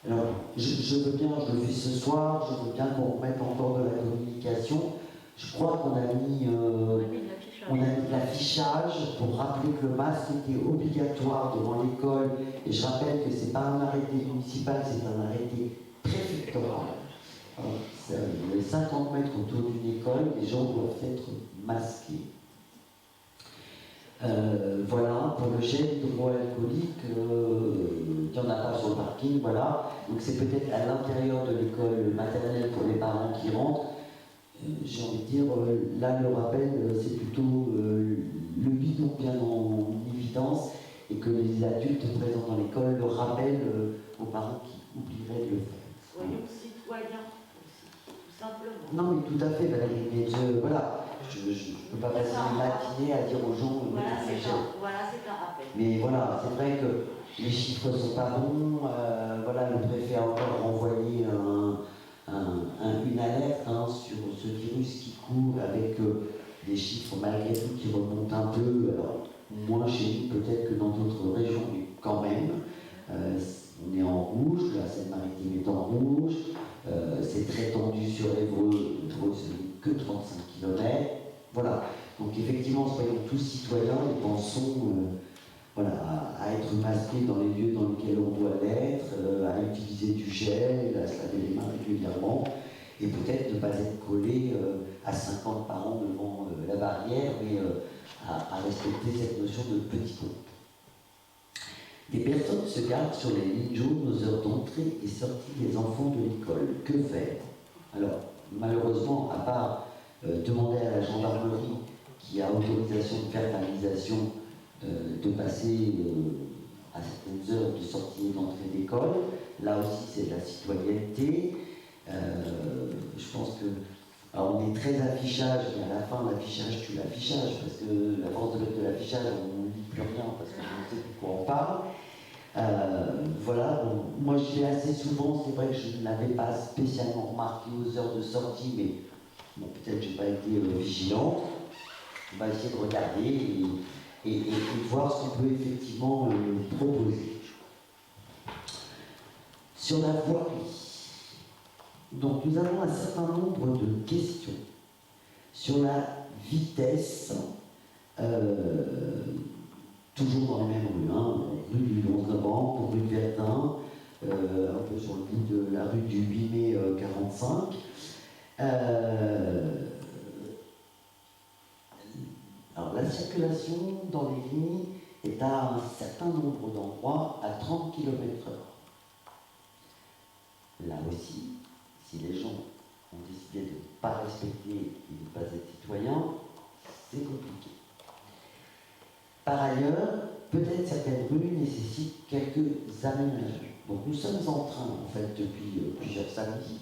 Alors, je veux bien, je le fais ce soir, je veux bien qu'on remette encore de la communication. Je crois qu'on a mis l'affichage pour rappeler que le masque était obligatoire devant l'école. Et je rappelle que ce n'est pas un arrêté municipal, c'est un arrêté préfectoral. Les 50 mètres autour d'une école, les gens doivent être masqués. Voilà, pour le gel hydroalcoolique, il n'y en a pas sur le parking, voilà. Donc c'est peut-être à l'intérieur de l'école maternelle pour les parents qui rentrent. J'ai envie de dire, là le rappel, c'est plutôt le bidon bien en évidence et que les adultes présents dans l'école le rappellent aux parents qui oublieraient de le faire. Soyons citoyens aussi, tout simplement. Non mais tout à fait, Valérie, mais voilà. Je ne peux pas passer une matinée à dire aux gens. Voilà, c'est un rappel. Mais voilà, c'est vrai que les chiffres ne sont pas bons. Voilà, le préfet a encore renvoyé une alerte sur ce virus qui court avec des chiffres malgré tout qui remontent un peu. Alors, moins chez nous peut-être que dans d'autres régions, mais quand même. On est en rouge, la Seine-Maritime est en rouge. C'est très tendu sur l'Évreux, ce n'est que 35 km. Voilà, donc effectivement, soyons tous citoyens et pensons voilà, à être masqués dans les lieux dans lesquels on doit l'être, à utiliser du gel, à se laver les mains régulièrement, et peut-être ne pas être collé à 50 parents devant la barrière, mais à respecter cette notion de petit groupe. Des personnes se gardent sur les lignes jaunes aux heures d'entrée et sortie des enfants de l'école. Que faire? Alors, malheureusement, à part demander à la gendarmerie qui a autorisation de verbalisation de passer à certaines heures de sortie et d'entrée d'école, là aussi c'est de la citoyenneté. Je pense que alors on est très affichage, mais à la fin l'affichage tue l'affichage, parce que la force de l'affichage, on ne lit plus rien parce qu'on ne sait plus de quoi on parle. Voilà, bon, moi je vais assez souvent, c'est vrai que je ne l'avais pas spécialement remarqué aux heures de sortie, mais bon, peut-être que je n'ai pas été vigilant. On va essayer de regarder et de voir ce qu'on peut effectivement proposer. Sur la voirie, donc nous avons un certain nombre de questions sur la vitesse, toujours dans les mêmes rues, hein, rue du 11 novembre, rue de Verdun, un peu sur le bout de la rue du 8 mai 45. Alors la circulation dans les lignes est à un certain nombre d'endroits à 30 km/h. Là aussi, si les gens ont décidé de ne pas respecter et de ne pas être citoyens, c'est compliqué. Par ailleurs, peut-être certaines rues nécessitent quelques aménagements. Donc nous sommes en train, en fait, depuis plusieurs samedis,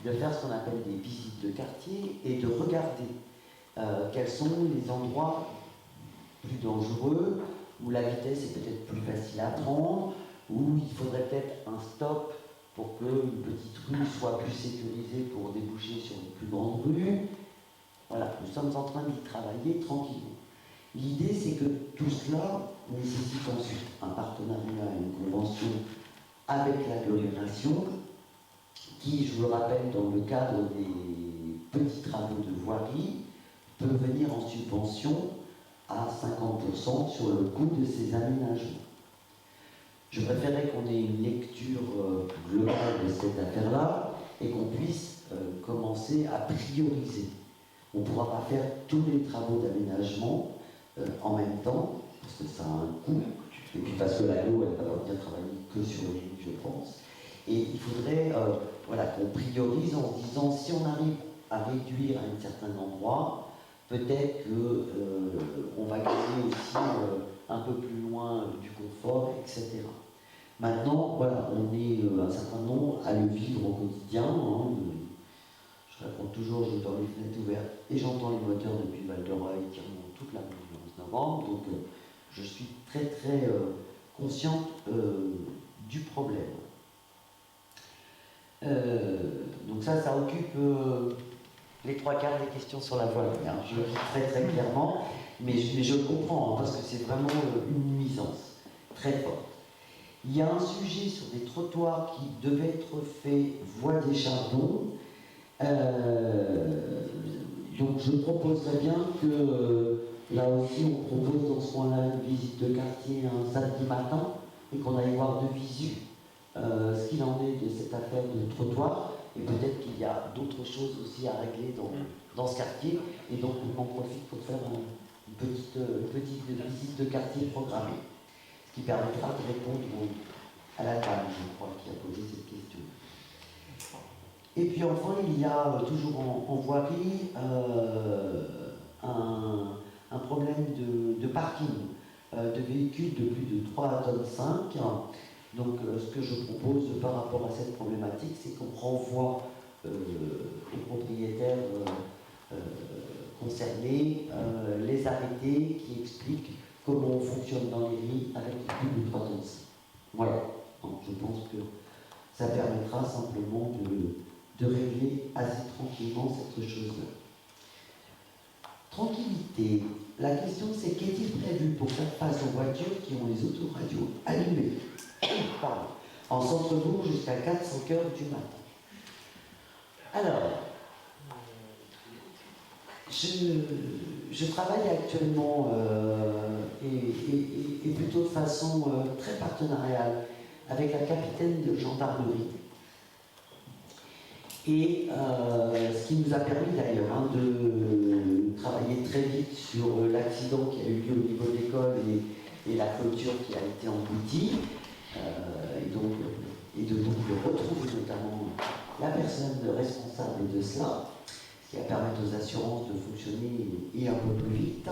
de faire ce qu'on appelle des visites de quartier et de regarder quels sont les endroits plus dangereux, où la vitesse est peut-être plus facile à prendre, où il faudrait peut-être un stop pour qu'une petite rue soit plus sécurisée pour déboucher sur une plus grande rue. Voilà, nous sommes en train d'y travailler tranquillement. L'idée, c'est que tout cela nécessite ensuite un partenariat et une convention avec l'agglomération qui, je vous le rappelle, dans le cadre des petits travaux de voirie, peut venir en subvention à 50% sur le coût de ces aménagements. Je préférerais qu'on ait une lecture globale de cette affaire-là et qu'on puisse commencer à prioriser. On ne pourra pas faire tous les travaux d'aménagement en même temps, parce que ça a un coût, et puis parce que l'aglo, elle ne va pas bien travailler que sur les lignes, je pense. Et il faudrait voilà, qu'on priorise en se disant, si on arrive à réduire à un certain endroit, peut-être qu'on va gagner aussi un peu plus loin du confort, etc. Maintenant, voilà, on est un certain nombre à le vivre au quotidien. Hein, je raconte toujours, je dors les fenêtres ouvertes et j'entends les moteurs depuis Val-de-Reuil qui remontent toute la nuit du 11 novembre. Donc je suis très très consciente du problème. Donc ça occupe les 3/4 des questions sur la voie. Hein. Je le dis très très clairement, mais je le comprends, hein, parce que c'est vraiment une nuisance très forte. Il y a un sujet sur des trottoirs qui devait être fait voie des Chardons. Donc je proposerais bien que là aussi on propose dans ce coin-là une visite de quartier un samedi matin et qu'on aille voir de visu ce qu'il en est de cette affaire de trottoir, et peut-être qu'il y a d'autres choses aussi à régler dans ce quartier, et donc on en profite pour faire une petite visite de quartier programmée, ce qui permettra de répondre à la dame, je crois, qui a posé cette question. Et puis enfin, il y a toujours en voirie un problème de parking de véhicules de plus de 3,5 tonnes. Donc ce que je propose par rapport à cette problématique, c'est qu'on renvoie aux propriétaires concernés les arrêtés qui expliquent comment on fonctionne dans les villes avec plus de 3 tonnes. Voilà, donc je pense que ça permettra simplement de régler assez tranquillement cette chose-là. Tranquillité. La question, c'est qu'est-il prévu pour faire face aux voitures qui ont les autoradios allumées en centre-bourg jusqu'à 4-5 heures du matin? Alors, je travaille actuellement et plutôt de façon très partenariale avec la capitaine de gendarmerie. Et ce qui nous a permis d'ailleurs de travailler très vite sur l'accident qui a eu lieu au niveau de l'école et la clôture qui a été engloutie, et de retrouver notamment la personne responsable de cela, ce qui va permettre aux assurances de fonctionner et un peu plus vite.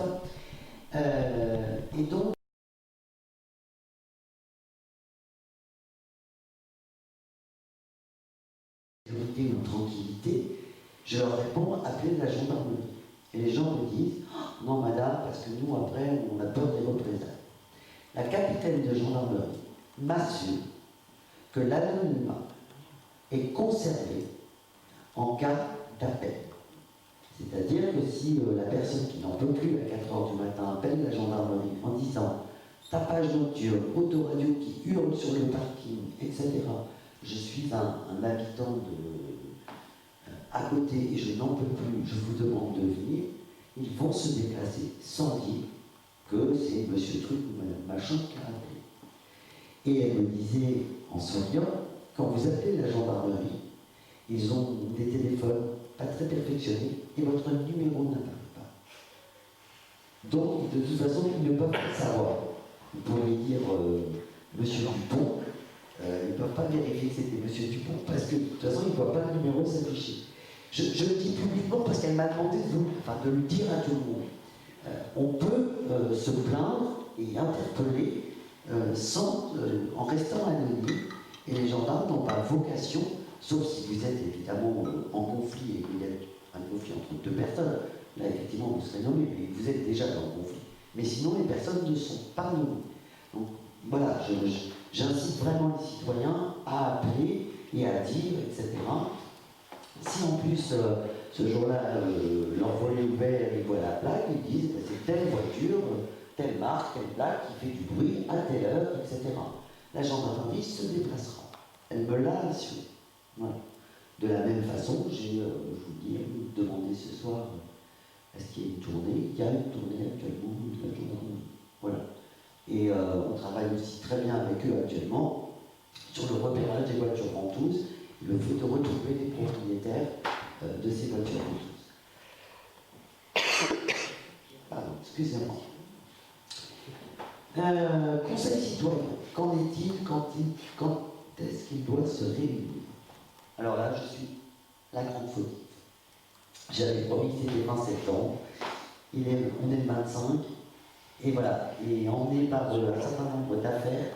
Et donc, sécurité ou tranquillité, je leur réponds, appelez la gendarmerie. Et les gens me disent, oh, non madame, parce que nous après on a peur des représailles. La capitaine de gendarmerie m'assure que l'anonymat est conservé en cas d'appel. C'est-à-dire que si la personne qui n'en peut plus à 4 heures du matin appelle la gendarmerie en disant tapage nocturne, autoradio qui hurle sur le parking, etc., je suis un habitant à côté et je n'en peux plus, je vous demande de venir, ils vont se déplacer sans dire que c'est monsieur truc ou madame machin qui a appelé. Et elle me disait en souriant, quand vous appelez la gendarmerie, ils ont des téléphones pas très perfectionnés et votre numéro n'apparaît pas. Donc, de toute façon, ils ne peuvent pas savoir. Vous pourriez dire monsieur Dupont, ils ne peuvent pas vérifier que c'était monsieur Dupont parce que de toute façon, ils ne voient pas le numéro s'afficher. Je le dis publiquement parce qu'elle m'a demandé de le dire à tout le monde. On peut se plaindre et interpeller en restant anonyme, et les gendarmes n'ont pas vocation, sauf si vous êtes évidemment en conflit et qu'il y a un conflit entre deux personnes, là effectivement vous serez nommé, mais vous êtes déjà dans le conflit. Mais sinon les personnes ne sont pas nommées. Donc voilà, j'incite vraiment les citoyens à appeler et à dire, etc. Si en plus ce jour-là leur volet ouvert et voit la plaque, ils disent bah, c'est telle voiture, telle marque, telle plaque qui fait du bruit à telle heure, etc. La gendarmerie se déplacera. Elle me l'a assuré. Voilà. De la même façon, j'ai, je vous dis, demandé ce soir est-ce qu'il y a une tournée. Il y a une tournée actuellement de la gendarmerie. Voilà. Et on travaille aussi très bien avec eux actuellement sur le repérage des voitures ventouses et le fait de retrouver les propriétaires de ces voitures ventouses. Pardon, excusez-moi. Conseil citoyen, qu'en est-il, quand est-ce qu'il doit se réunir? Alors là, je suis la grande folie. J'avais promis que c'était fin septembre, on est le 25, et voilà, et emmené par un certain nombre d'affaires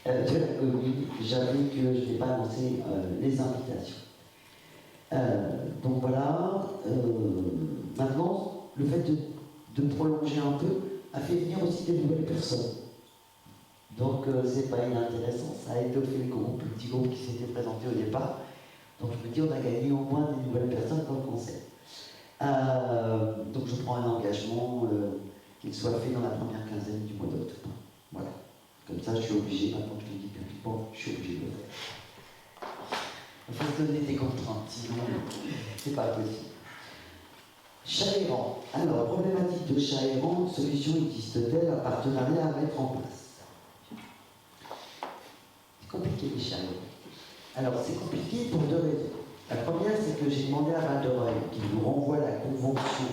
de la commune, j'avoue que je n'ai pas annoncé les invitations. Donc voilà, maintenant, le fait de prolonger un peu a fait venir aussi des nouvelles personnes. Donc c'est pas inintéressant, ça a étoffé le groupe, le petit groupe qui s'était présenté au départ. Donc je me dis, on a gagné au moins des nouvelles personnes dans le conseil. Donc je prends un engagement qu'il soit fait dans la première quinzaine du mois d'octobre. Voilà. Comme ça, je suis obligé, maintenant que je le dis publiquement, je suis obligé de le faire. Il faut se donner des contraintes, sinon c'est pas possible. Chat errant. Alors, problématique de chat errant, solution existe-t-elle, un partenariat à mettre en place? C'est compliqué les chats errants. Alors, c'est compliqué pour deux raisons. La première, c'est que j'ai demandé à Val-de-Reuil qui nous renvoie la convention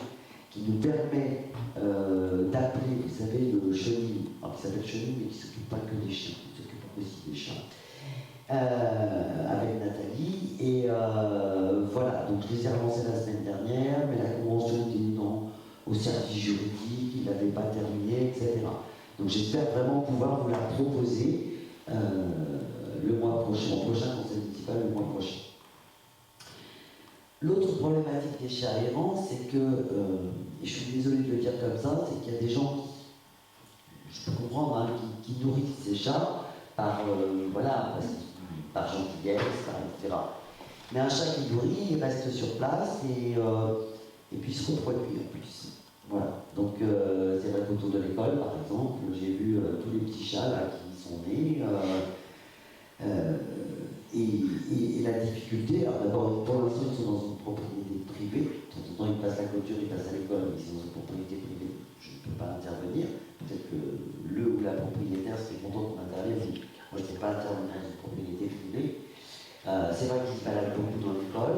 qui nous permet d'appeler, vous savez, le chenil, qui s'appelle chenil, mais qui ne s'occupe pas que des chiens, qui s'occupe aussi des chats, avec Nathalie. Et voilà, donc je les ai relancés la semaine dernière, mais la convention était au service juridique, il n'avait pas terminé, etc. Donc j'espère vraiment pouvoir vous la proposer le mois prochain, au prochain conseil municipal, le mois prochain. L'autre problématique des chats errants, c'est que, et je suis désolé de le dire comme ça, c'est qu'il y a des gens qui, je peux comprendre, hein, qui nourrissent ces chats par, voilà, par gentillesse, etc. Mais un chat qui nourrit, il reste sur place et puis se reproduit en plus. Voilà. Donc c'est vrai qu'autour de l'école, par exemple, j'ai vu tous les petits chats là, qui sont nés. Et la difficulté, alors d'abord, pour l'instant, ils sont dans une propriété privée. De temps en temps, ils passent la clôture, ils passent à l'école, mais ils sont dans une propriété privée. Je ne peux pas intervenir. Peut-être que le ou la propriétaire serait content qu'on intervienne. Moi, je ne sais pas intervenir dans une propriété privée. C'est vrai qu'ils se baladent beaucoup dans l'école.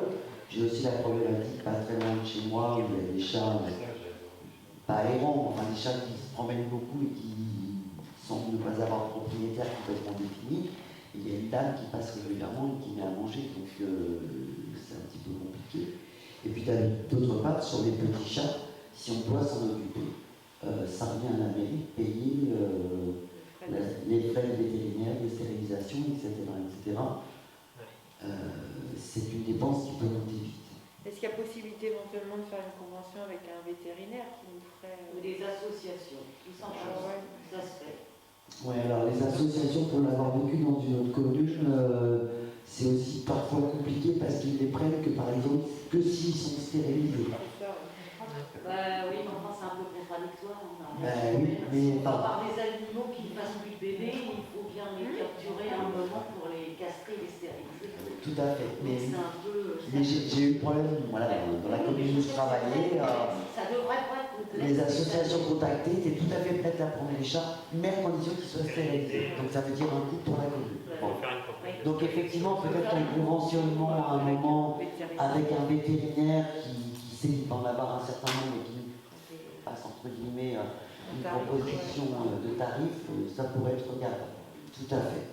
J'ai aussi la problématique, pas très loin de chez moi, où il y a des chats, pas errants, enfin des chats qui se promènent beaucoup et qui semblent ne pas avoir de propriétaire complètement défini. Il y a une dame qui passe régulièrement et qui met à manger, donc c'est un petit peu compliqué. Et puis d'autre part, sur les petits chats, si on doit s'en occuper, ça revient à la mairie de payer les frais vétérinaires, les stérilisations, etc. etc. C'est une dépense qui peut monter vite. Est-ce qu'il y a possibilité éventuellement de faire une convention avec un vétérinaire qui nous ferait... Ou des associations, tout simplement, ça se fait. Oui, alors les associations, pour l'avoir vécu dans une autre commune, c'est aussi parfois compliqué parce qu'ils les prennent que par exemple que s'ils sont stérilisés. Bah oui, mais enfin c'est un peu contradictoire. Oui, mais par des animaux qui ne fassent plus de bébés, il faut bien les capturer à un moment pour les castrer, les stériliser. Tout à fait. Mais Mais j'ai eu le problème, voilà, dans la commune où je travaillais, ça devrait pas être complexe. les associations contactées étaient tout à fait prêtes à prendre les chats, mais à condition qu'ils soient stérilisés. Donc ça veut dire un coût pour la commune. Bon. Donc effectivement, peut-être un conventionnement à un moment avec un vétérinaire qui sait qu'il va en avoir un certain nombre et qui nous passe entre guillemets une proposition de tarif, ça pourrait être regardable. Tout à fait.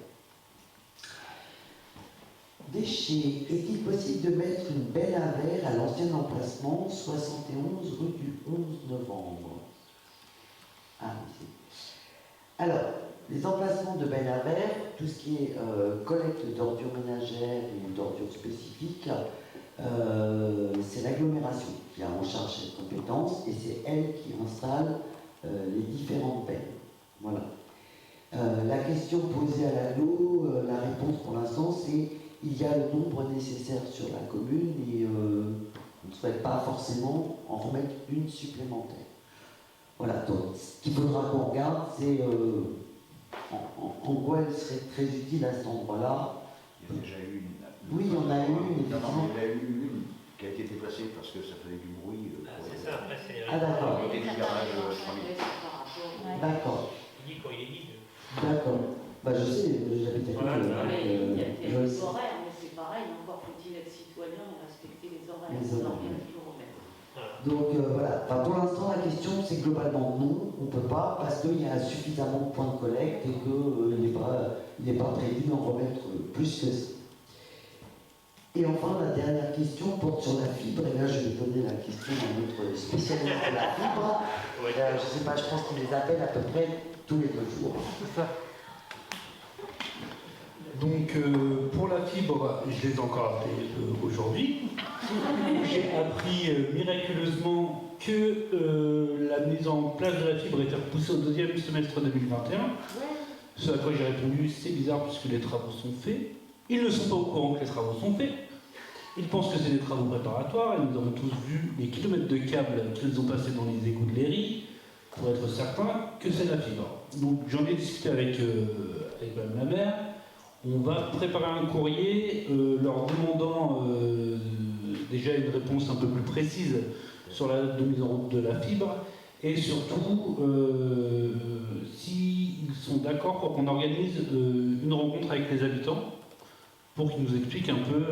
Déchets. Est-il possible de mettre une benne à verre à l'ancien emplacement 71 rue du 11 novembre? Ah oui, c'est... Alors, les emplacements de bennes à verre, tout ce qui est collecte d'ordures ménagères et d'ordures spécifiques, c'est l'agglomération qui a en charge cette compétence et c'est elle qui installe les différentes peines. Voilà. La question posée à l'aglo, la réponse pour l'instant, c'est il y a le nombre nécessaire sur la commune et on ne souhaite pas forcément en remettre une supplémentaire. Voilà, donc ce qu'il faudra qu'on regarde, c'est en quoi elle serait très utile à cet endroit-là. Il y a déjà eu une. Oui, il y en a une, Non, effectivement. il y en a eu une qui a été déplacée parce que ça faisait du bruit. C'est ça, après c'est. Ah, d'accord. Côté du garage, D'accord. Il dit quand il est vide. D'accord. Bah, je sais, j'habite à côté. Voilà, donc, Il y a je des sais. horaires, mais c'est pareil, encore faut-il être citoyen et respecter les horaires. Les Sinon, horaires. rien ne peut remettre. Donc voilà, enfin, pour l'instant la question c'est globalement non, on ne peut pas parce qu'il y a suffisamment de points de collecte et qu'il n'est pas prévu d'en remettre plus que ça. Et enfin la dernière question porte sur la fibre, et là je vais donner la question à notre spécialiste de la fibre. Je ne sais pas, je pense qu'il les appelle à peu près tous les 2 jours. C'est ça. Donc pour la fibre, je les ai encore appelés aujourd'hui. J'ai appris miraculeusement que la mise en place de la fibre était repoussée au 2e semestre 2021. Ce à quoi j'ai répondu, c'est bizarre puisque les travaux sont faits. Ils ne sont pas au courant que les travaux sont faits. Ils pensent que c'est des travaux préparatoires et nous avons tous vu les kilomètres de câbles qu'ils ont passés dans les égouts de Léry pour être certains que c'est la fibre. Donc j'en ai discuté avec Madame la maire. On va préparer un courrier leur demandant déjà une réponse un peu plus précise sur la date de mise en route de la fibre et surtout s'ils sont d'accord pour qu'on organise une rencontre avec les habitants pour qu'ils nous expliquent un peu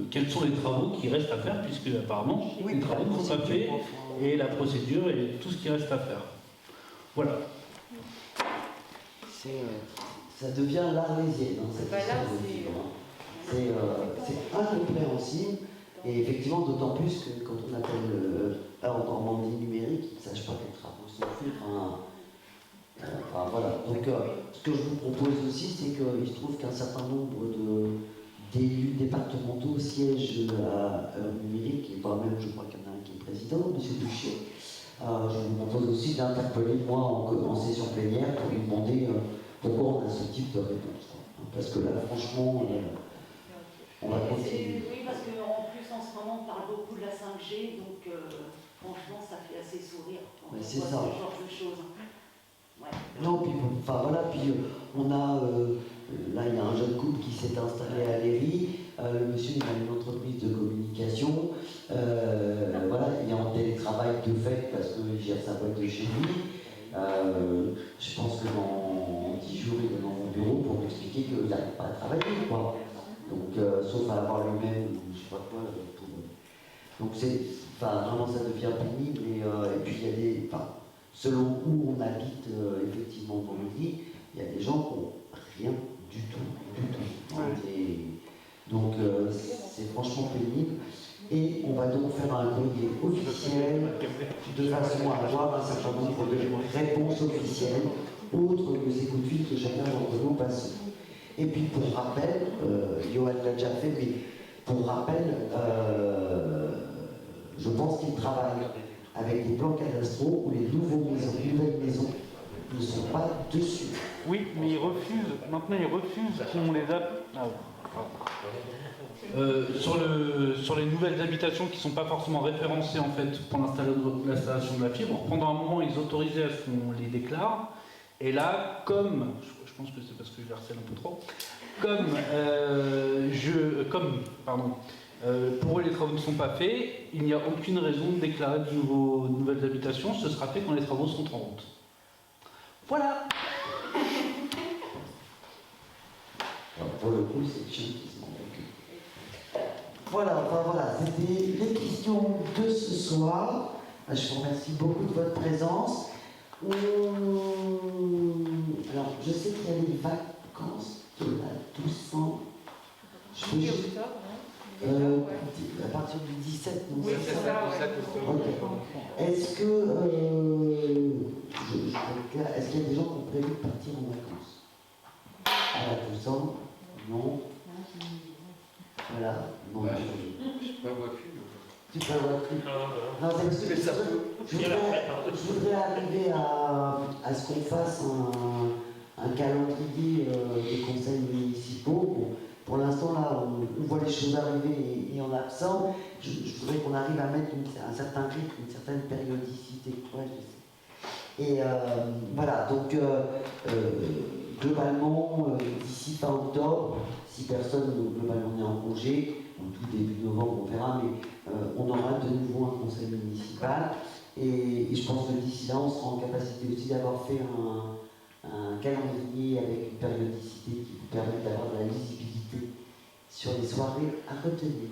quels sont les travaux qui restent à faire puisque apparemment les travaux ne sont pas faits et la procédure et tout ce qui reste à faire. Voilà. Ça devient l'arlésienne dans cette Bah là, histoire de fibre, hein. C'est incompréhensible et effectivement d'autant plus que quand on appelle en Normandie numérique, ils ne sachent pas que les travaux sont faits. Enfin, voilà. Donc ce que je vous propose aussi, c'est qu'il se trouve qu'un certain nombre d'élus départementaux siègent à numérique et pas même, je crois qu'il y en a un qui est président, M. Boucher. Je vous propose aussi d'interpeller moi en session plénière pour lui demander pourquoi on a ce type de réponse. Parce que là, franchement, on va continuer. Oui, parce qu'en plus, en ce moment, on parle beaucoup de la 5G, donc franchement, ça fait assez sourire quand on voit ce C'est ça. genre de choses. Ouais. Non, puis enfin voilà, puis on a là il y a un jeune couple qui s'est installé à Léry, le monsieur il a une entreprise de communication, voilà, il est en télétravail de fait parce qu'il gère sa boîte de chez lui. Je pense que dans 10 jours il est dans mon bureau pour m'expliquer qu'il n'arrive pas à travailler, quoi. Donc sauf à l'avoir lui-même, je sais pas quoi. Donc c'est, enfin vraiment ça devient pénible et puis il y a des, enfin, selon où on habite effectivement dans le lit, il y a des gens qui n'ont rien du tout. Et donc c'est franchement pénible. Et on va donc faire un courrier officiel de façon à avoir un certain nombre de réponses officielles, autres que ces coups de fil que chacun d'entre nous passe. Et puis pour rappel, Johan l'a déjà fait, mais pour rappel, je pense qu'il travaille avec des plans cadastraux où les nouvelles maisons ne sont pas dessus. Oui, mais ils refusent, maintenant ils refusent qu'on les a... sur les nouvelles habitations qui ne sont pas forcément référencées en fait pour l'installation de la fibre, pendant un moment ils autorisaient à ce qu'on les déclare, et là, comme, je pense que c'est parce que je harcèle un peu trop, pour eux les travaux ne sont pas faits, il n'y a aucune raison de déclarer de nouvelles habitations, ce sera fait quand les travaux seront en route. Voilà. Alors, pour le coup, c'est chiant qui se m'en occupe. Voilà, enfin voilà, c'était les questions de ce soir. Je vous remercie beaucoup de votre présence. Alors, je sais qu'il y a les vacances de la Toussaint. Je peux juste... à partir du 17, non? Oui, c'est ça, ouais. Ok. Est-ce que... est-ce qu'il y a des gens qui ont prévu de partir en vacances? À la Toussaint? Non. Voilà. Non. Tu prévois plus. Non, Non, c'est parce que Mais ça je voudrais arriver à ce qu'on fasse un calendrier des conseils municipaux. Bon, pour l'instant, là, on voit les choses arriver et on absorbe. Je voudrais qu'on arrive à mettre un certain rythme, une certaine périodicité. Ouais, je sais. Et voilà, donc globalement, d'ici fin octobre, si personne globalement est en congé, ou tout début novembre, on verra, mais on aura de nouveau un conseil municipal. Et je pense que d'ici là, on sera en capacité aussi d'avoir fait un calendrier avec une périodicité qui vous permet d'avoir de la lisibilité sur les soirées à retenir.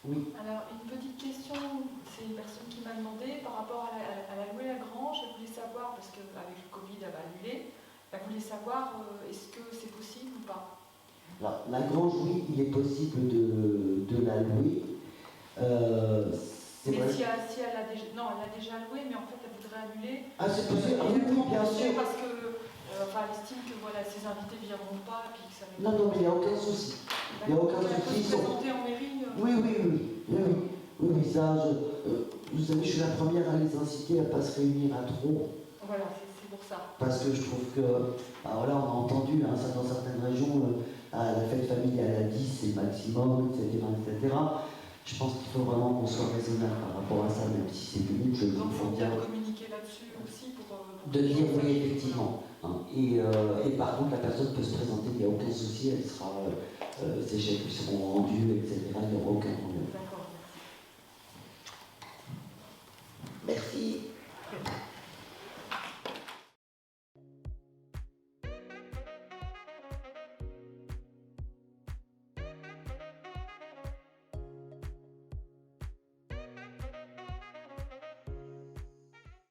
Oui. Alors, une petite question, c'est une personne qui m'a demandé par rapport à la Loué-Lagrange, elle voulait savoir, parce qu'avec le Covid, elle va annuler, elle voulait savoir est-ce que c'est possible ou pas. Alors, la Grange, oui, il est possible de la louer. C'est Mais vrai. si elle a déjà, non, elle a déjà loué, mais en fait, elle voudrait annuler. Ah, c'est possible, ah, oui, bien sûr. Parce que, enfin, elle estime que voilà, ses invités ne viendront pas, et puis que ça va être... Non, non, mais il n'y a aucun souci. Il n'y a aucun Elle peut souci. se présenter en mairie. Oui, ça, vous savez, je suis la première à les inciter à ne pas se réunir à trop. Voilà, c'est pour ça. Parce que je trouve que, bah voilà, on a entendu, hein, ça, dans certaines régions, la fête familiale à 10, c'est maximum, etc., etc. Je pense qu'il faut vraiment qu'on soit raisonnable par rapport à ça, même si c'est unique, je le Donc, il faut comprends bien. bien communiquer là-dessus aussi pour De dire oui, effectivement. Hein. Et par contre, la personne peut se présenter, il n'y a aucun souci, elle sera, ses chèques lui seront rendus, etc. Il n'y aura aucun problème.